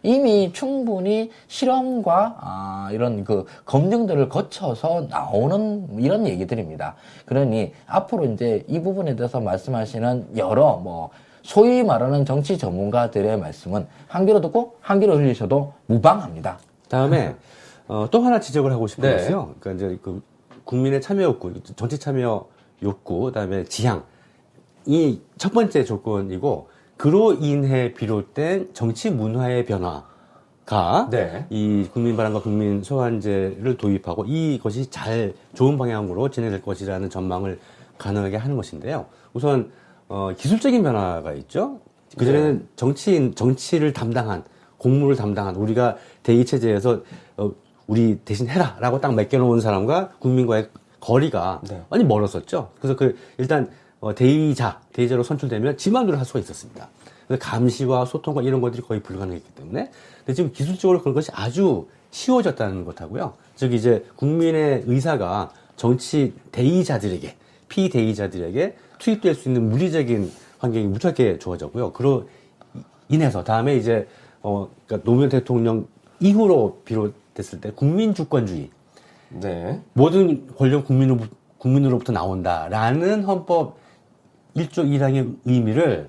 Speaker 1: 이미 충분히 실험과 이런 그 검증들을 거쳐서 나오는 이런 얘기들입니다. 그러니 앞으로 이제 이 부분에 대해서 말씀하시는 여러 소위 말하는 정치 전문가들의 말씀은 한 귀로 듣고 한 귀로 흘리셔도 무방합니다.
Speaker 3: 다음에 또 하나 지적을 하고 싶은 것이요. 그러니까 이제 그 국민의 참여 욕구, 정치 참여 욕구, 그다음에 지향 이 첫 번째 조건이고 그로 인해 비롯된 정치 문화의 변화가 이 국민발안과 국민소환제를 도입하고 이것이 좋은 방향으로 진행될 것이라는 전망을 가능하게 하는 것인데요. 우선 기술적인 변화가 있죠. 그전에는 정치를 담당한 공무를 담당한 우리가 대의 체제에서 우리 대신 해라라고 딱 맡겨놓은 사람과 국민과의 거리가 많이 멀었었죠. 그래서 일단 대의자로 선출되면 지 마음대로 할 수가 있었습니다. 그래서 감시와 소통과 이런 것들이 거의 불가능했기 때문에. 근데 지금 기술적으로 그런 것이 아주 쉬워졌다는 것하고요. 즉 이제 국민의 의사가 정치 대의자들에게 피대의자들에게 투입될 수 있는 물리적인 환경이 무척하게 좋아졌고요. 그로 인해서 다음에 이제 그러니까 노무현 대통령 이후로 비롯됐을 때 국민주권주의, 모든 권력 국민으로부터 나온다라는 헌법 1조 1항의 의미를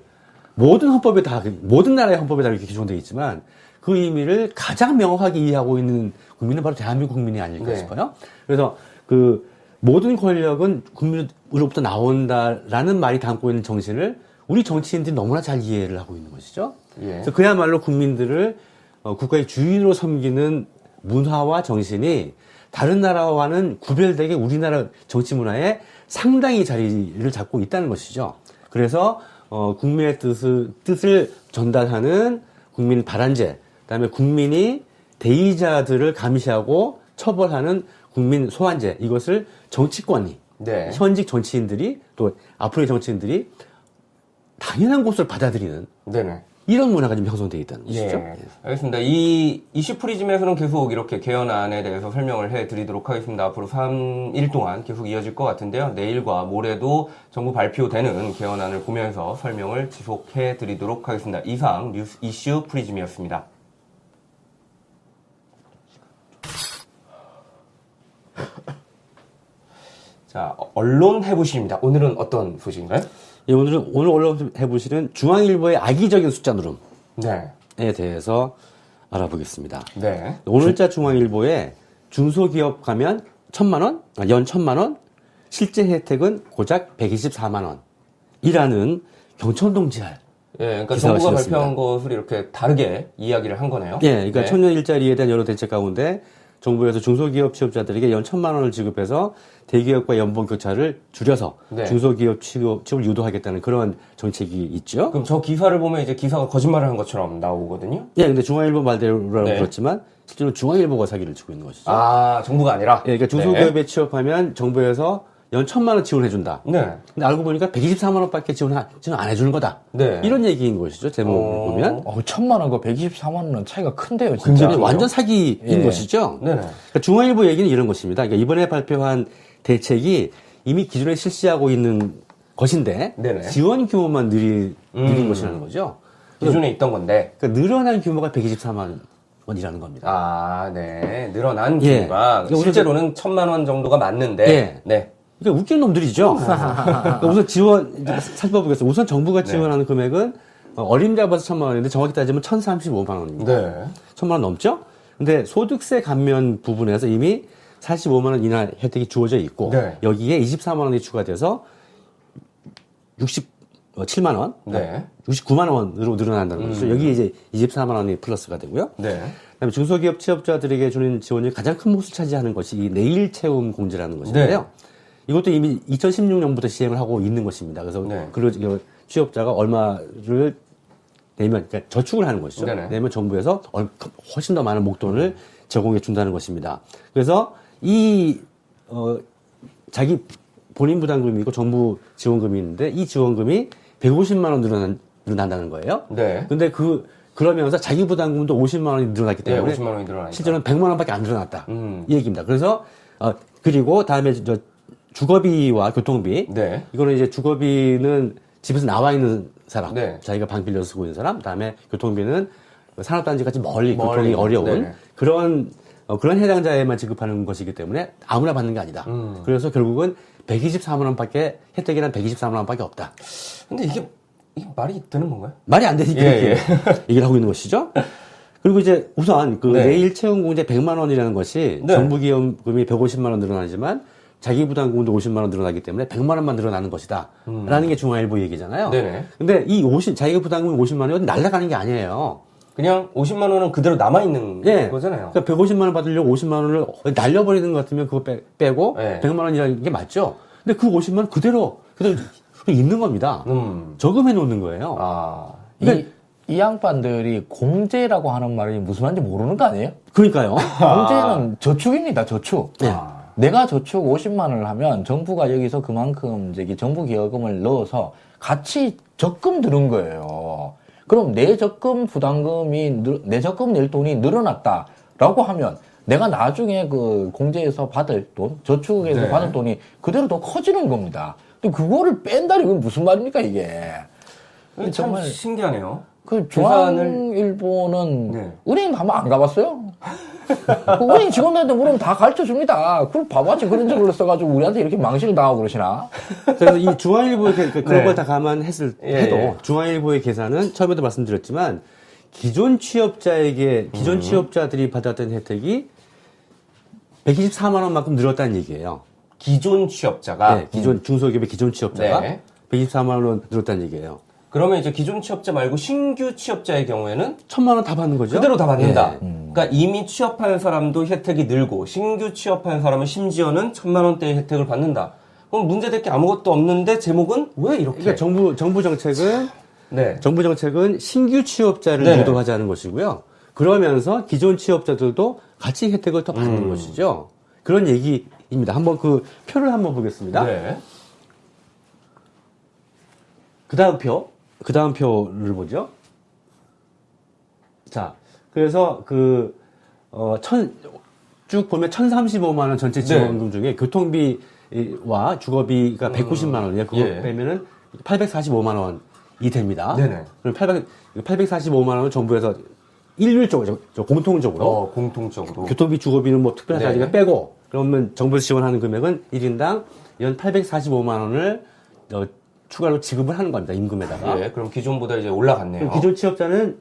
Speaker 3: 모든 나라의 헌법에 다 이렇게 기존되어 있지만 그 의미를 가장 명확하게 이해하고 있는 국민은 바로 대한민국 국민이 아닐까 싶어요. 그래서 모든 권력은 국민으로부터 나온다라는 말이 담고 있는 정신을 우리 정치인들이 너무나 잘 이해를 하고 있는 것이죠. 그래서 그야말로 국민들을 국가의 주인으로 섬기는 문화와 정신이 다른 나라와는 구별되게 우리나라 정치 문화에 상당히 자리를 잡고 있다는 것이죠. 그래서 국민의 뜻을 전달하는 국민 발안제, 그다음에 국민이 대의자들을 감시하고 처벌하는 국민 소환제, 이것을 정치권이 현직 정치인들이 또 앞으로의 정치인들이 당연한 것을 받아들이는 이런 문화가 좀 형성되어 있다는 것이죠.
Speaker 2: 알겠습니다. 이 이슈 프리즘에서는 계속 이렇게 개헌안에 대해서 설명을 해드리도록 하겠습니다. 앞으로 3일 동안 계속 이어질 것 같은데요. 내일과 모레도 정부 발표되는 개헌안을 보면서 설명을 지속해드리도록 하겠습니다. 이상 뉴스 이슈 프리즘이었습니다. 자, 언론 해부실입니다. 오늘은 어떤 소식인가요?
Speaker 3: 예, 오늘 언론 해보시는 중앙일보의 악의적인 숫자 누름에 대해서 알아보겠습니다. 오늘자 중앙일보에 중소기업 가면 1,000만 원, 연 1,000만 원, 실제 혜택은 고작 124만 원이라는 경천동 지할.
Speaker 2: 그러니까 정부가 발표한 것을 이렇게 다르게 이야기를 한 거네요.
Speaker 3: 그러니까 청년 일자리에 대한 여러 대책 가운데 정부에서 중소기업 취업자들에게 연 1,000만 원을 지급해서 대기업과 연봉 격차를 줄여서 중소기업 취업을 유도하겠다는 그런 정책이 있죠.
Speaker 2: 그럼 저 기사를 보면 이제 기사가 거짓말을 한 것처럼 나오거든요.
Speaker 3: 근데 중앙일보 말대로라고 그렇지만 실제로 중앙일보가 사기를 치고 있는 것이죠.
Speaker 2: 정부가 아니라.
Speaker 3: 그러니까 중소기업에 취업하면 정부에서 연 1,000만 원 지원해준다. 근데 알고 보니까 124만 원밖에 지원 안 해주는 거다. 이런 얘기인 것이죠. 제목을 보면.
Speaker 1: 1,000만 원과 124만 원은 차이가 큰데요, 진짜.
Speaker 3: 근데 완전 사기인 것이죠. 그러니까 중앙일보 얘기는 이런 것입니다. 그러니까 이번에 발표한 대책이 이미 기존에 실시하고 있는 것인데 지원 규모만 느린 것이라는 거죠.
Speaker 2: 기존에 있던 건데.
Speaker 3: 그러니까 늘어난 규모가 124만 원이라는 겁니다.
Speaker 2: 늘어난 규모가 실제로는 1,000만 원 정도가 맞는데.
Speaker 3: 그러니까 웃기는 놈들이죠. 그러니까 우선 살펴보겠습니다. 우선 정부가 지원하는 금액은 어림잡아서 1,000만 원인데 정확히 따지면 1,035만 원입니다. 1,000만 원 넘죠? 근데 소득세 감면 부분에서 이미 45만 원 이하 혜택이 주어져 있고 여기에 24만 원이 추가돼서 67만 원, 69만 원으로 늘어난다는 거죠. 여기에 이제 24만 원이 플러스가 되고요. 그다음에 중소기업 취업자들에게 주는 지원이 가장 큰 몫을 차지하는 것이 이 내일 채움 공제라는 것인데요. 이것도 이미 2016년부터 시행을 하고 있는 것입니다. 그래서 취업자가 얼마를 내면, 그러니까 저축을 하는 것이죠. 내면 정부에서 훨씬 더 많은 목돈을 제공해 준다는 것입니다. 그래서 자기 본인 부담금이 있고 정부 지원금이 있는데 이 지원금이 150만 원 늘어난다는 거예요. 근데 그러면서 자기 부담금도 50만 원이 늘어났기 때문에
Speaker 2: 50만 원이 늘어나니까.
Speaker 3: 실제로는 100만 원밖에 안 늘어났다. 이 얘기입니다. 그래서 그리고 다음에 주거비와 교통비. 이거는 이제 주거비는 집에서 나와 있는 사람, 자기가 방 빌려서 쓰고 있는 사람. 그다음에 교통비는 산업단지까지 멀리 교통이 어려운 그런 해당자에만 지급하는 것이기 때문에 아무나 받는 게 아니다. 그래서 결국은 124만 원밖에 혜택이란 124만 원밖에 없다.
Speaker 2: 근데 이게 말이 되는 건가요?
Speaker 3: 말이 안 되니까 얘기를 하고 있는 것이죠. 그리고 이제 우선 내일 채용 공제 100만 원이라는 것이 정부 기여금이 150만 원 늘어나지만 자기 부담금도 50만 원 늘어나기 때문에 100만 원만 늘어나는 것이다. 라는 게 중앙일보 얘기잖아요. 근데 자기가 부담금이 50만 원이 날아가는 게 아니에요.
Speaker 2: 그냥 50만 원은 그대로 남아있는 거잖아요.
Speaker 3: 그러니까 150만 원 받으려고 50만 원을 날려버리는 것 같으면 그거 빼고 100만 원이라는 게 맞죠? 근데 그 50만 원 그대로 있는 겁니다. 저금해 놓는 거예요.
Speaker 2: 아.
Speaker 1: 이 양반들이 공제라고 하는 말이 무슨 말인지 모르는 거 아니에요?
Speaker 3: 그러니까요.
Speaker 1: 공제는 저축입니다, 저축.
Speaker 3: 네.
Speaker 1: 내가 저축 50만 원을 하면 정부가 여기서 그만큼 저기 정부 기여금을 넣어서 같이 적금 드는 거예요. 그럼 내 적금 부담금이 내 적금 낼 돈이 늘어났다라고 하면 내가 나중에 그 공제에서 받을 돈, 저축에서
Speaker 2: 네.
Speaker 1: 받을 돈이 그대로 더 커지는 겁니다. 근데 그거를 뺀다니 그건 무슨 말입니까 이게?
Speaker 2: 참
Speaker 1: 정말
Speaker 2: 신기하네요.
Speaker 1: 그
Speaker 2: 계산을-
Speaker 1: 중앙일보는
Speaker 2: 네.
Speaker 1: 은행 가면 안 가봤어요? 그 은행 직원들한테 물으면 다 가르쳐 줍니다. 그럼 바보같이 그런 식으로 써가지고 우리한테 이렇게 망신을 당하고 그러시나?
Speaker 3: 그래서 이 중앙일보의 그런
Speaker 2: 네.
Speaker 3: 걸 다 감안해도
Speaker 2: 예.
Speaker 3: 중앙일보의 계산은 처음에도 말씀드렸지만 기존 취업자들이 받았던 혜택이 124만 원만큼 늘었다는 얘기예요.
Speaker 2: 기존 취업자가
Speaker 3: 네, 기존 중소기업의 기존 취업자가
Speaker 2: 네.
Speaker 3: 124만 원 늘었다는 얘기예요.
Speaker 2: 그러면 이제 기존 취업자 말고 신규 취업자의 경우에는
Speaker 3: 1,000만 원 다 받는 거죠?
Speaker 2: 그대로 다 받는다.
Speaker 3: 예.
Speaker 2: 그러니까 이미 취업한 사람도 혜택이 늘고 신규 취업한 사람은 심지어는 1,000만 원대의 혜택을 받는다. 그럼 문제될 게 아무것도 없는데 제목은 왜 이렇게?
Speaker 3: 그러니까 정부 정책은
Speaker 2: 네.
Speaker 3: 정부 정책은 신규 취업자를
Speaker 2: 네네.
Speaker 3: 유도하자는 것이고요. 그러면서 기존 취업자들도 같이 혜택을 더 받는 것이죠. 그런 얘기입니다. 한번 그 표를 한번 보겠습니다.
Speaker 2: 네.
Speaker 3: 그 다음 표를 보죠. 자, 그래서 쭉 보면 1,035만 원 전체 지원금 중에 교통비와 주거비가 190만 원이에요. 그거
Speaker 2: 예.
Speaker 3: 빼면은 845만 원이 됩니다.
Speaker 2: 네네.
Speaker 3: 그럼 845만 원을 정부에서 일률적으로, 공통적으로
Speaker 2: 공통적으로.
Speaker 3: 교통비, 주거비는 뭐 특별한
Speaker 2: 네.
Speaker 3: 사지가 빼고 그러면 정부에서 지원하는 금액은 1인당 연 845만 원을 추가로 지급을 하는 겁니다. 임금에다가.
Speaker 2: 예, 그럼 기존보다 이제 올라갔네요.
Speaker 3: 그럼 기존 취업자는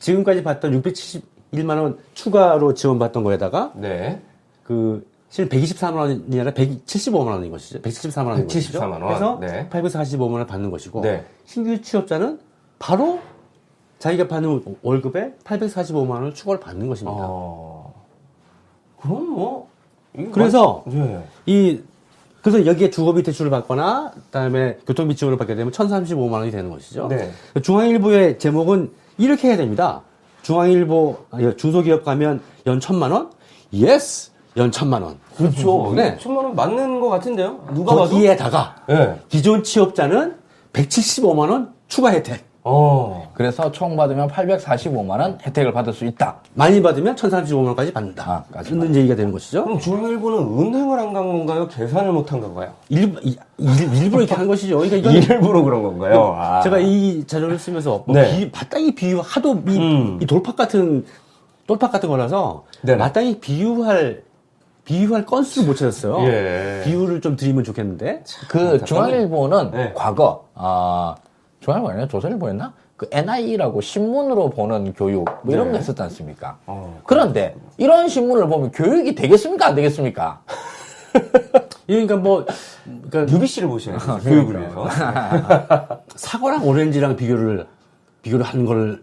Speaker 3: 지금까지 받던 671만 원 추가로 지원받던 거에다가
Speaker 2: 네.
Speaker 3: 실은 124만 원이 아니라 175만 원인 것이죠. 174만 원인 것이죠.
Speaker 2: 174만 원.
Speaker 3: 그래서
Speaker 2: 네.
Speaker 3: 845만 원을 받는 것이고
Speaker 2: 네.
Speaker 3: 신규 취업자는 바로 자기가 받는 월급에 845만 원을 추가로 받는 것입니다.
Speaker 2: 그럼 뭐 이거
Speaker 3: 그래서
Speaker 2: 예.
Speaker 3: 그래서 여기에 주거비 대출을 받거나 그다음에 교통비 지원을 받게 되면 1,035만 원이 되는 것이죠.
Speaker 2: 네.
Speaker 3: 중앙일보의 제목은 이렇게 해야 됩니다. 중소기업 가면 연 1,000만 원? 예스! 연 1,000만 원.
Speaker 2: 그렇죠.
Speaker 3: 네.
Speaker 2: 1,000만 원 맞는 것 같은데요? 누가 봐도?
Speaker 3: 거기에다가
Speaker 2: 예.
Speaker 3: 기존 취업자는 175만 원 추가 혜택.
Speaker 1: 그래서 총 받으면 845만 원 혜택을 받을 수 있다.
Speaker 3: 많이 받으면 1,035만 원까지 받는다. 그런 얘기가 되는 것이죠.
Speaker 2: 그럼 중앙일보는 은행을 안 간 건가요? 계산을 못 한 건가요?
Speaker 3: 일부러 이렇게 한 것이죠. 그러니까 이건
Speaker 2: 일부러 그런 건가요?
Speaker 3: 제가 이 자료를 쓰면서
Speaker 2: 네.
Speaker 3: 마땅히 하도 이 돌팍 같은 거라서
Speaker 2: 네네.
Speaker 3: 마땅히 비유할 건수를 못 찾았어요.
Speaker 2: 예.
Speaker 3: 비유를 좀 드리면 좋겠는데.
Speaker 1: 그 중앙일보는
Speaker 2: 네.
Speaker 1: 과거 중앙일보 아니야? 조선일보였나? 그 NI라고 신문으로 보는 교육 뭐 이런
Speaker 2: 네.
Speaker 1: 거 했었지 않습니까? 그런데 이런 신문을 보면 교육이 되겠습니까? 안 되겠습니까?
Speaker 3: 그러니까
Speaker 2: UBC를 보시네요. 교육을 위해서.
Speaker 3: 사과랑 오렌지랑 비교를 한 걸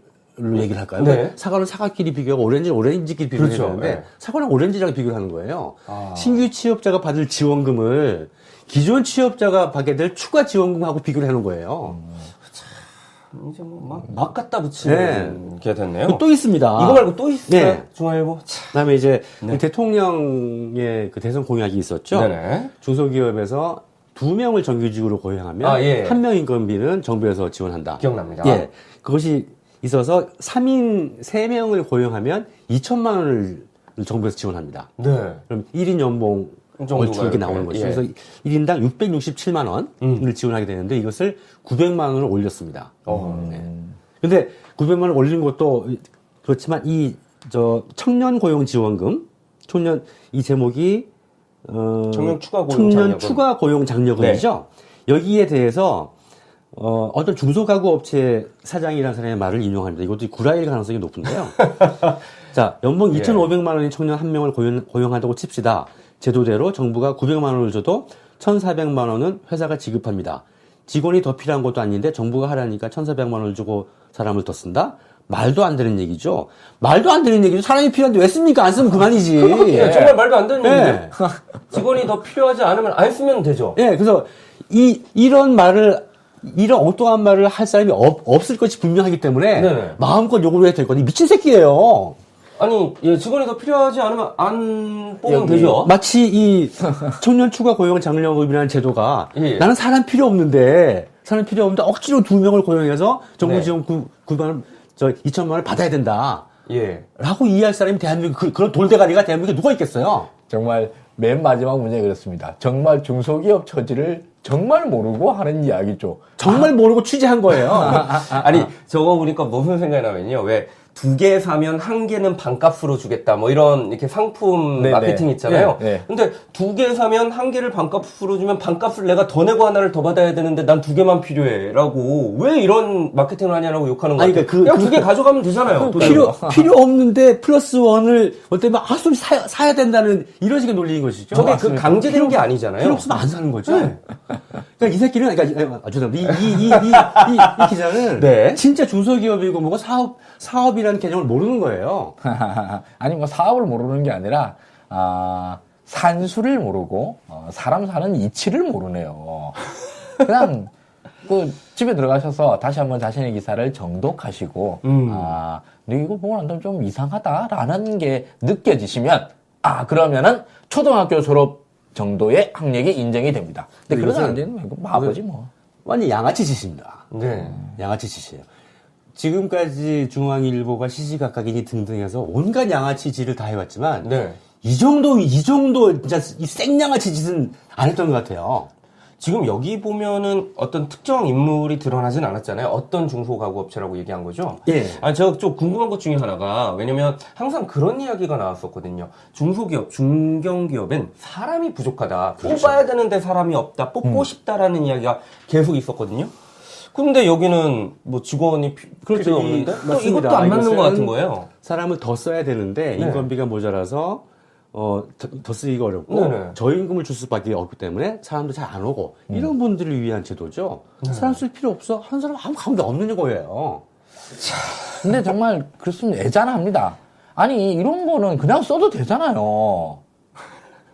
Speaker 3: 얘기를 할까요?
Speaker 2: 네.
Speaker 3: 사과는 사과끼리 비교하고 오렌지는 오렌지끼리 비교를
Speaker 2: 그렇죠.
Speaker 3: 해야 되는데
Speaker 2: 네.
Speaker 3: 사과랑 오렌지랑 비교를 하는 거예요. 신규 취업자가 받을 지원금을 기존 취업자가 받게 될 추가 지원금하고 비교를 해놓은 거예요.
Speaker 2: 이제 막 갖다 붙이는 게 됐네요.
Speaker 3: 또 있습니다.
Speaker 2: 이거 말고 또 있어요?
Speaker 3: 네.
Speaker 2: 중앙일보?
Speaker 3: 그다음에 이제
Speaker 2: 네.
Speaker 3: 대통령의 그 대선 공약이 있었죠.
Speaker 2: 네네.
Speaker 3: 중소기업에서 2명을 정규직으로 고용하면
Speaker 2: 예.
Speaker 3: 1명 임금비는 정부에서 지원한다.
Speaker 2: 기억납니다.
Speaker 3: 예. 그것이 있어서 3인 3명을 고용하면 2천만 원을 정부에서 지원합니다.
Speaker 2: 네.
Speaker 3: 그럼 1인 연봉
Speaker 2: 정도가
Speaker 3: 월추 이렇게
Speaker 2: 이렇게,
Speaker 3: 나오는 거죠.
Speaker 2: 예.
Speaker 3: 그래서 1인당 667만 원을 지원하게 되는데 이것을 900만 원을 올렸습니다. 근데 900만 원 올린 것도 그렇지만 청년 고용 지원금, 이 제목이
Speaker 2: 청년 추가 고용
Speaker 3: 청년
Speaker 2: 장려금.
Speaker 3: 추가 고용 장려금이죠. 여기에 대해서 어떤 중소가구 업체 사장이라는 사람의 말을 인용합니다. 이것도 구라일 가능성이 높은데요. 자, 연봉 2,500만 원인 청년 한 명을 고용한다고 칩시다. 제도대로 정부가 900만 원을 줘도 1,400만 원은 회사가 지급합니다. 직원이 더 필요한 것도 아닌데 정부가 하라니까 1,400만 원을 주고 사람을 더 쓴다? 말도 안 되는 얘기죠. 말도 안 되는 얘기죠. 사람이 필요한데 왜 씁니까? 안 쓰면 그만이지.
Speaker 2: 예, 정말 말도 안 되는
Speaker 3: 예.
Speaker 2: 얘기인데 직원이 더 필요하지 않으면 안 쓰면 되죠.
Speaker 3: 예, 그래서 이런 엉뚱한 말을 할 사람이 없을 것이 분명하기 때문에
Speaker 2: 네네.
Speaker 3: 마음껏 욕을 해도 될 거니 미친 새끼예요.
Speaker 2: 아니, 예, 직원이 더 필요하지 않으면 안 뽑으면
Speaker 1: 여기
Speaker 2: 되죠.
Speaker 3: 마치 이 청년 추가 고용 장려금이라는 제도가
Speaker 2: 예.
Speaker 3: 나는 사람 필요 없는데 억지로 2명을 고용해서 정부
Speaker 2: 네.
Speaker 3: 지원 2천만 원을 받아야 된다.
Speaker 2: 예.
Speaker 3: 라고 이해할 사람이 대한민국 그런 돌대가리가 대한민국에 누가 있겠어요?
Speaker 1: 정말 맨 마지막 문제 그렇습니다. 정말 중소기업 처지를 정말 모르고 하는 이야기죠.
Speaker 3: 정말 모르고 취재한 거예요.
Speaker 2: 아니, 저거 보니까 무슨 생각이 나면요. 왜, 2개 사면 1개는 반값으로 주겠다. 뭐 이런, 이렇게 상품
Speaker 1: 네네.
Speaker 2: 마케팅 있잖아요.
Speaker 1: 네, 네.
Speaker 2: 근데 2개 사면 1개를 반값으로 주면 반값을 내가 더 내고 하나를 더 받아야 되는데 난 2개만 필요해. 라고. 왜 이런 마케팅을 하냐라고 욕하는 거예요.
Speaker 3: 아니,
Speaker 2: 그냥 2개 가져가면 되잖아요. 돈 내고.
Speaker 3: 필요 없는데 플러스 원을 어때면 소리 사야 된다는 이런 식의 논리인 것이죠.
Speaker 2: 저게 그 강제된 게 아니잖아요.
Speaker 3: 필요 없으면 안 사는 거죠.
Speaker 2: 네.
Speaker 3: 그러니까 이 새끼는, 죄송합니다. 이 기자는
Speaker 2: 네.
Speaker 3: 진짜 중소기업이고 뭐고 사업이라는 개념을 모르는 거예요.
Speaker 1: 아니 뭐 사업을 모르는 게 아니라 산수를 모르고 사람 사는 이치를 모르네요. 그냥 그 집에 들어가셔서 다시 한번 자신의 기사를 정독하시고 근데 이거 보고 난 다음에 좀 이상하다라는 게 느껴지시면 그러면은 초등학교 졸업 정도의 학력이 인정이 됩니다. 근데 그러지 안 되는 거 이거 바보지 뭐.
Speaker 3: 완전 양아치 짓입니다.
Speaker 2: 네.
Speaker 3: 양아치 짓이에요. 지금까지 중앙일보가 시시각각이니 등등해서 온갖 양아치 짓을 다 해왔지만
Speaker 2: 네.
Speaker 3: 이 정도 진짜 이 생양아치 짓은 안 했던 것 같아요.
Speaker 2: 지금 여기 보면은 어떤 특정 인물이 드러나진 않았잖아요. 어떤 중소가구업체라고 얘기한 거죠?
Speaker 3: 예.
Speaker 2: 아니, 제가 좀 궁금한 것 중에 하나가, 왜냐면 항상 그런 이야기가 나왔었거든요. 중소기업, 중견기업엔 사람이 부족하다. 뽑아야 되는데 사람이 없다. 뽑고 싶다라는 이야기가 계속 있었거든요. 근데 여기는 뭐 직원이
Speaker 3: 그렇죠.
Speaker 2: 필요 없는데 또
Speaker 3: 맞습니다.
Speaker 2: 이것도 안 맞는
Speaker 3: 이것은
Speaker 2: 것 같은 거예요.
Speaker 3: 사람을 더 써야 되는데
Speaker 2: 네.
Speaker 3: 인건비가 모자라서 더 쓰기가 어렵고
Speaker 2: 네네.
Speaker 3: 저임금을 줄 수밖에 없기 때문에 사람도 잘 안 오고 이런 분들을 위한 제도죠. 사람 쓸 필요 없어 하는 사람 아무 감도 없는 거예요.
Speaker 1: 근데 정말 그렇습니다. 애잔합니다. 아니 이런 거는 그냥 써도 되잖아요.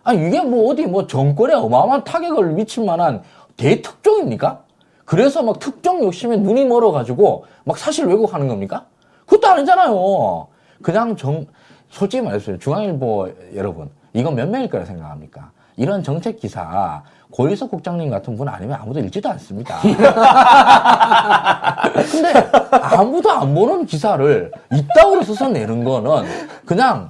Speaker 1: 아니 이게 뭐 어디 뭐 정권에 어마어마한 타격을 미칠 만한 대특종입니까? 그래서 막 특정 욕심에 눈이 멀어가지고 막 사실 왜곡하는 겁니까? 그것도 아니잖아요. 그냥 솔직히 말해서 중앙일보 여러분 이건 몇 명일 거라 생각합니까? 이런 정책 기사 고일석 국장님 같은 분 아니면 아무도 읽지도 않습니다. 근데 아무도 안 보는 기사를 이따구로 써서 내는 거는 그냥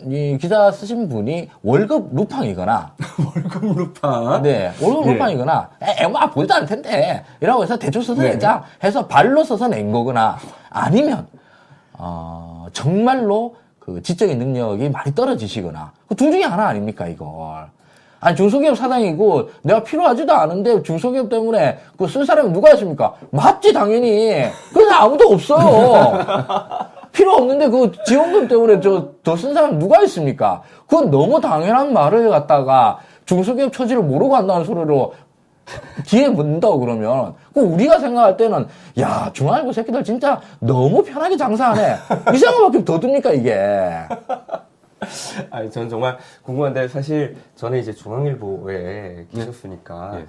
Speaker 1: 이 기사 쓰신 분이 월급 루팡이거나
Speaker 2: 월급 루팡.
Speaker 1: 네, 월급
Speaker 3: 예.
Speaker 1: 루팡이거나 뭐 보지도 않을 텐데 이라고 해서 대충 써서 내자 해서 발로 써서 낸 거거나 아니면 정말로 그 지적인 능력이 많이 떨어지시거나 그 둘 중에 하나 아닙니까 이걸. 아니 중소기업 사장이고 내가 필요하지도 않은데 중소기업 때문에 그 쓸 사람이 누가 있습니까? 맞지 당연히. 그래서 아무도 없어요. 필요 없는데 그 지원금 때문에 더 쓴 사람 누가 있습니까? 그건 너무 당연한 말을 갖다가 중소기업 처지를 모르고 한다는 소리로 뒤에 묻는다고 그러면 그 우리가 생각할 때는 야 중앙일보 새끼들 진짜 너무 편하게 장사하네 이 생각밖에 더 듭니까 이게.
Speaker 2: 아니, 전 정말 궁금한데, 사실, 저는 이제 중앙일보에 계셨으니까,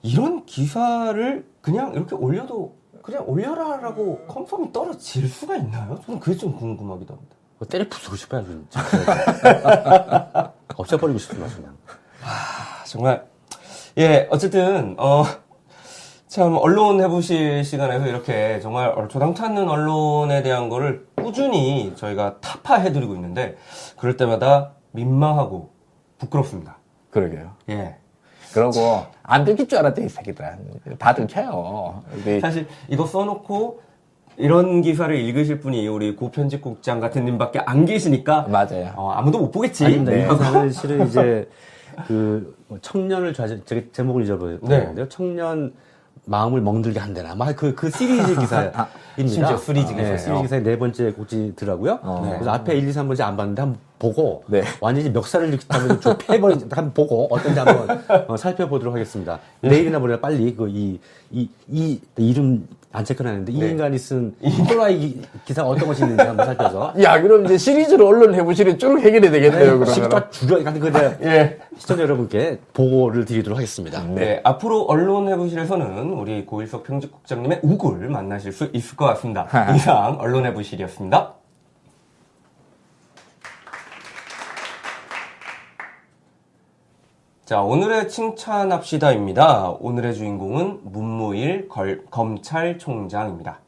Speaker 2: 이런 기사를 그냥 이렇게 올려도, 그냥 올려라라고 컨펌이 떨어질 수가 있나요? 저는 그게 좀 궁금하기도 합니다.
Speaker 3: 때려 부수고 싶어요. 진짜. 없애버리고 싶습니다. 그냥.
Speaker 2: 정말, 예, 어쨌든, 참, 언론 해보실 시간에서 이렇게 정말 조당치 않는 언론에 대한 거를 꾸준히 저희가 타파해드리고 있는데, 그럴 때마다 민망하고 부끄럽습니다.
Speaker 1: 그러게요.
Speaker 2: 예.
Speaker 1: 그러고 안 들킬 줄 알았더니 이 새끼들 다 들켜요.
Speaker 2: 사실 이거 써놓고 이런 기사를 읽으실 분이 우리 고편집국장 같은 님밖에 안 계시니까
Speaker 1: 맞아요.
Speaker 2: 아무도 못 보겠지.
Speaker 3: 아닙니다.
Speaker 2: 네.
Speaker 3: 이 기사는 실은 이제 청년을 제목을 잊어버렸는데요.
Speaker 2: 네.
Speaker 3: 청년 마음을 멍들게 한다나 그 시리즈 기사입니다.
Speaker 2: 심지어 시리즈
Speaker 3: 네,
Speaker 2: 기사예요.
Speaker 3: 시리즈 기사의 네 번째 곡지더라고요.
Speaker 2: 네.
Speaker 3: 그래서 앞에 1, 2, 3번째 안 봤는데 한번 보고
Speaker 1: 네.
Speaker 3: 완전히 멱살을 일으켰다면 좀 패버린 한번 보고 어떤지 한번 살펴보도록 하겠습니다. 내일이나 모레나 빨리 이 이름 안 체크는 했는데 이
Speaker 2: 네.
Speaker 3: 인간이 쓴 폴라이 기사가 어떤 것이 있는지 한번 살펴서
Speaker 1: 야, 그럼 이제 시리즈로 언론 해부실이 쭉 해결이 되겠네요, 그러면.
Speaker 3: 시기가 줄여 그
Speaker 2: 예.
Speaker 3: 시청자 여러분께 보고를 드리도록 하겠습니다.
Speaker 2: 네, 앞으로 언론해부실에서는 우리 고일석 편집국장님의 우굴 만나실 수 있을 것 같습니다. 이상 언론해부실이었습니다. 자, 오늘의 칭찬합시다입니다. 오늘의 주인공은 문무일 검찰총장입니다.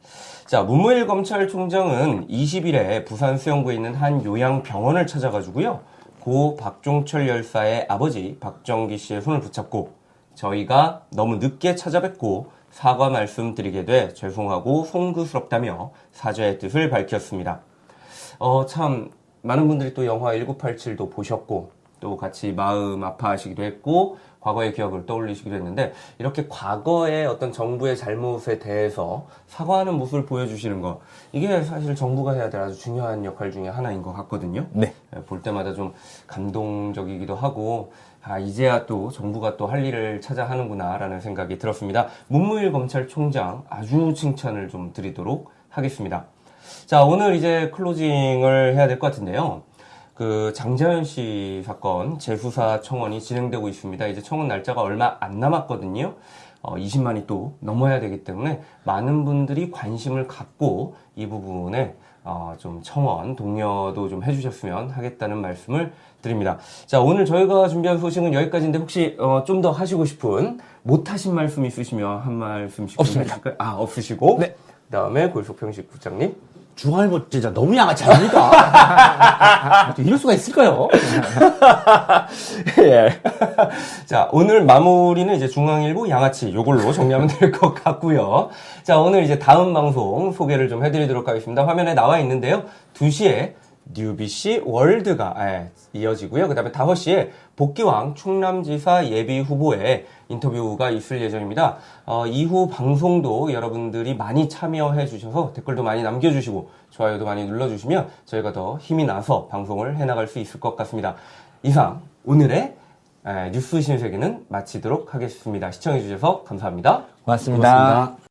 Speaker 2: 자, 문무일 검찰총장은 20일에 부산 수영구에 있는 한 요양병원을 찾아가지고요. 고 박종철 열사의 아버지 박정기 씨의 손을 붙잡고 저희가 너무 늦게 찾아뵙고 사과 말씀드리게 돼 죄송하고 송구스럽다며 사죄의 뜻을 밝혔습니다. 참 많은 분들이 또 영화 1987도 보셨고 또 같이 마음 아파하시기도 했고 과거의 기억을 떠올리시기도 했는데 이렇게 과거의 어떤 정부의 잘못에 대해서 사과하는 모습을 보여주시는 거 이게 사실 정부가 해야 될 아주 중요한 역할 중에 하나인 것 같거든요.
Speaker 1: 네.
Speaker 2: 볼 때마다 좀 감동적이기도 하고 이제야 또 정부가 또 할 일을 찾아 하는구나 라는 생각이 들었습니다. 문무일 검찰총장 아주 칭찬을 좀 드리도록 하겠습니다. 자, 오늘 이제 클로징을 해야 될 것 같은데요. 그 장자연 씨 사건 재수사 청원이 진행되고 있습니다. 이제 청원 날짜가 얼마 안 남았거든요. 20만이 또 넘어야 되기 때문에 많은 분들이 관심을 갖고 이 부분에 좀 청원 독려도 좀 해주셨으면 하겠다는 말씀을 드립니다. 자, 오늘 저희가 준비한 소식은 여기까지인데 혹시 좀 더 하시고 싶은 못하신 말씀 있으시면 한 말씀씩
Speaker 1: 없습니다.
Speaker 2: 해주실까요? 없으시고
Speaker 1: 네.
Speaker 2: 그다음에 고일석평식 국장님.
Speaker 3: 중앙일보 진짜 너무 양아치 아닙니까? 어떻게 이럴 수가 있을까요?
Speaker 2: 예. 자, 오늘 마무리는 이제 중앙일보 양아치 요걸로 정리하면 될 것 같고요. 자, 오늘 이제 다음 방송 소개를 좀 해드리도록 하겠습니다. 화면에 나와 있는데요. 2시에 뉴비씨 월드가 이어지고요. 그 다음에 5시에 복귀왕 충남지사 예비 후보의 인터뷰가 있을 예정입니다. 이후 방송도 여러분들이 많이 참여해 주셔서 댓글도 많이 남겨주시고 좋아요도 많이 눌러주시면 저희가 더 힘이 나서 방송을 해나갈 수 있을 것 같습니다. 이상 오늘의 뉴스 신세계는 마치도록 하겠습니다. 시청해 주셔서 감사합니다.
Speaker 1: 고맙습니다.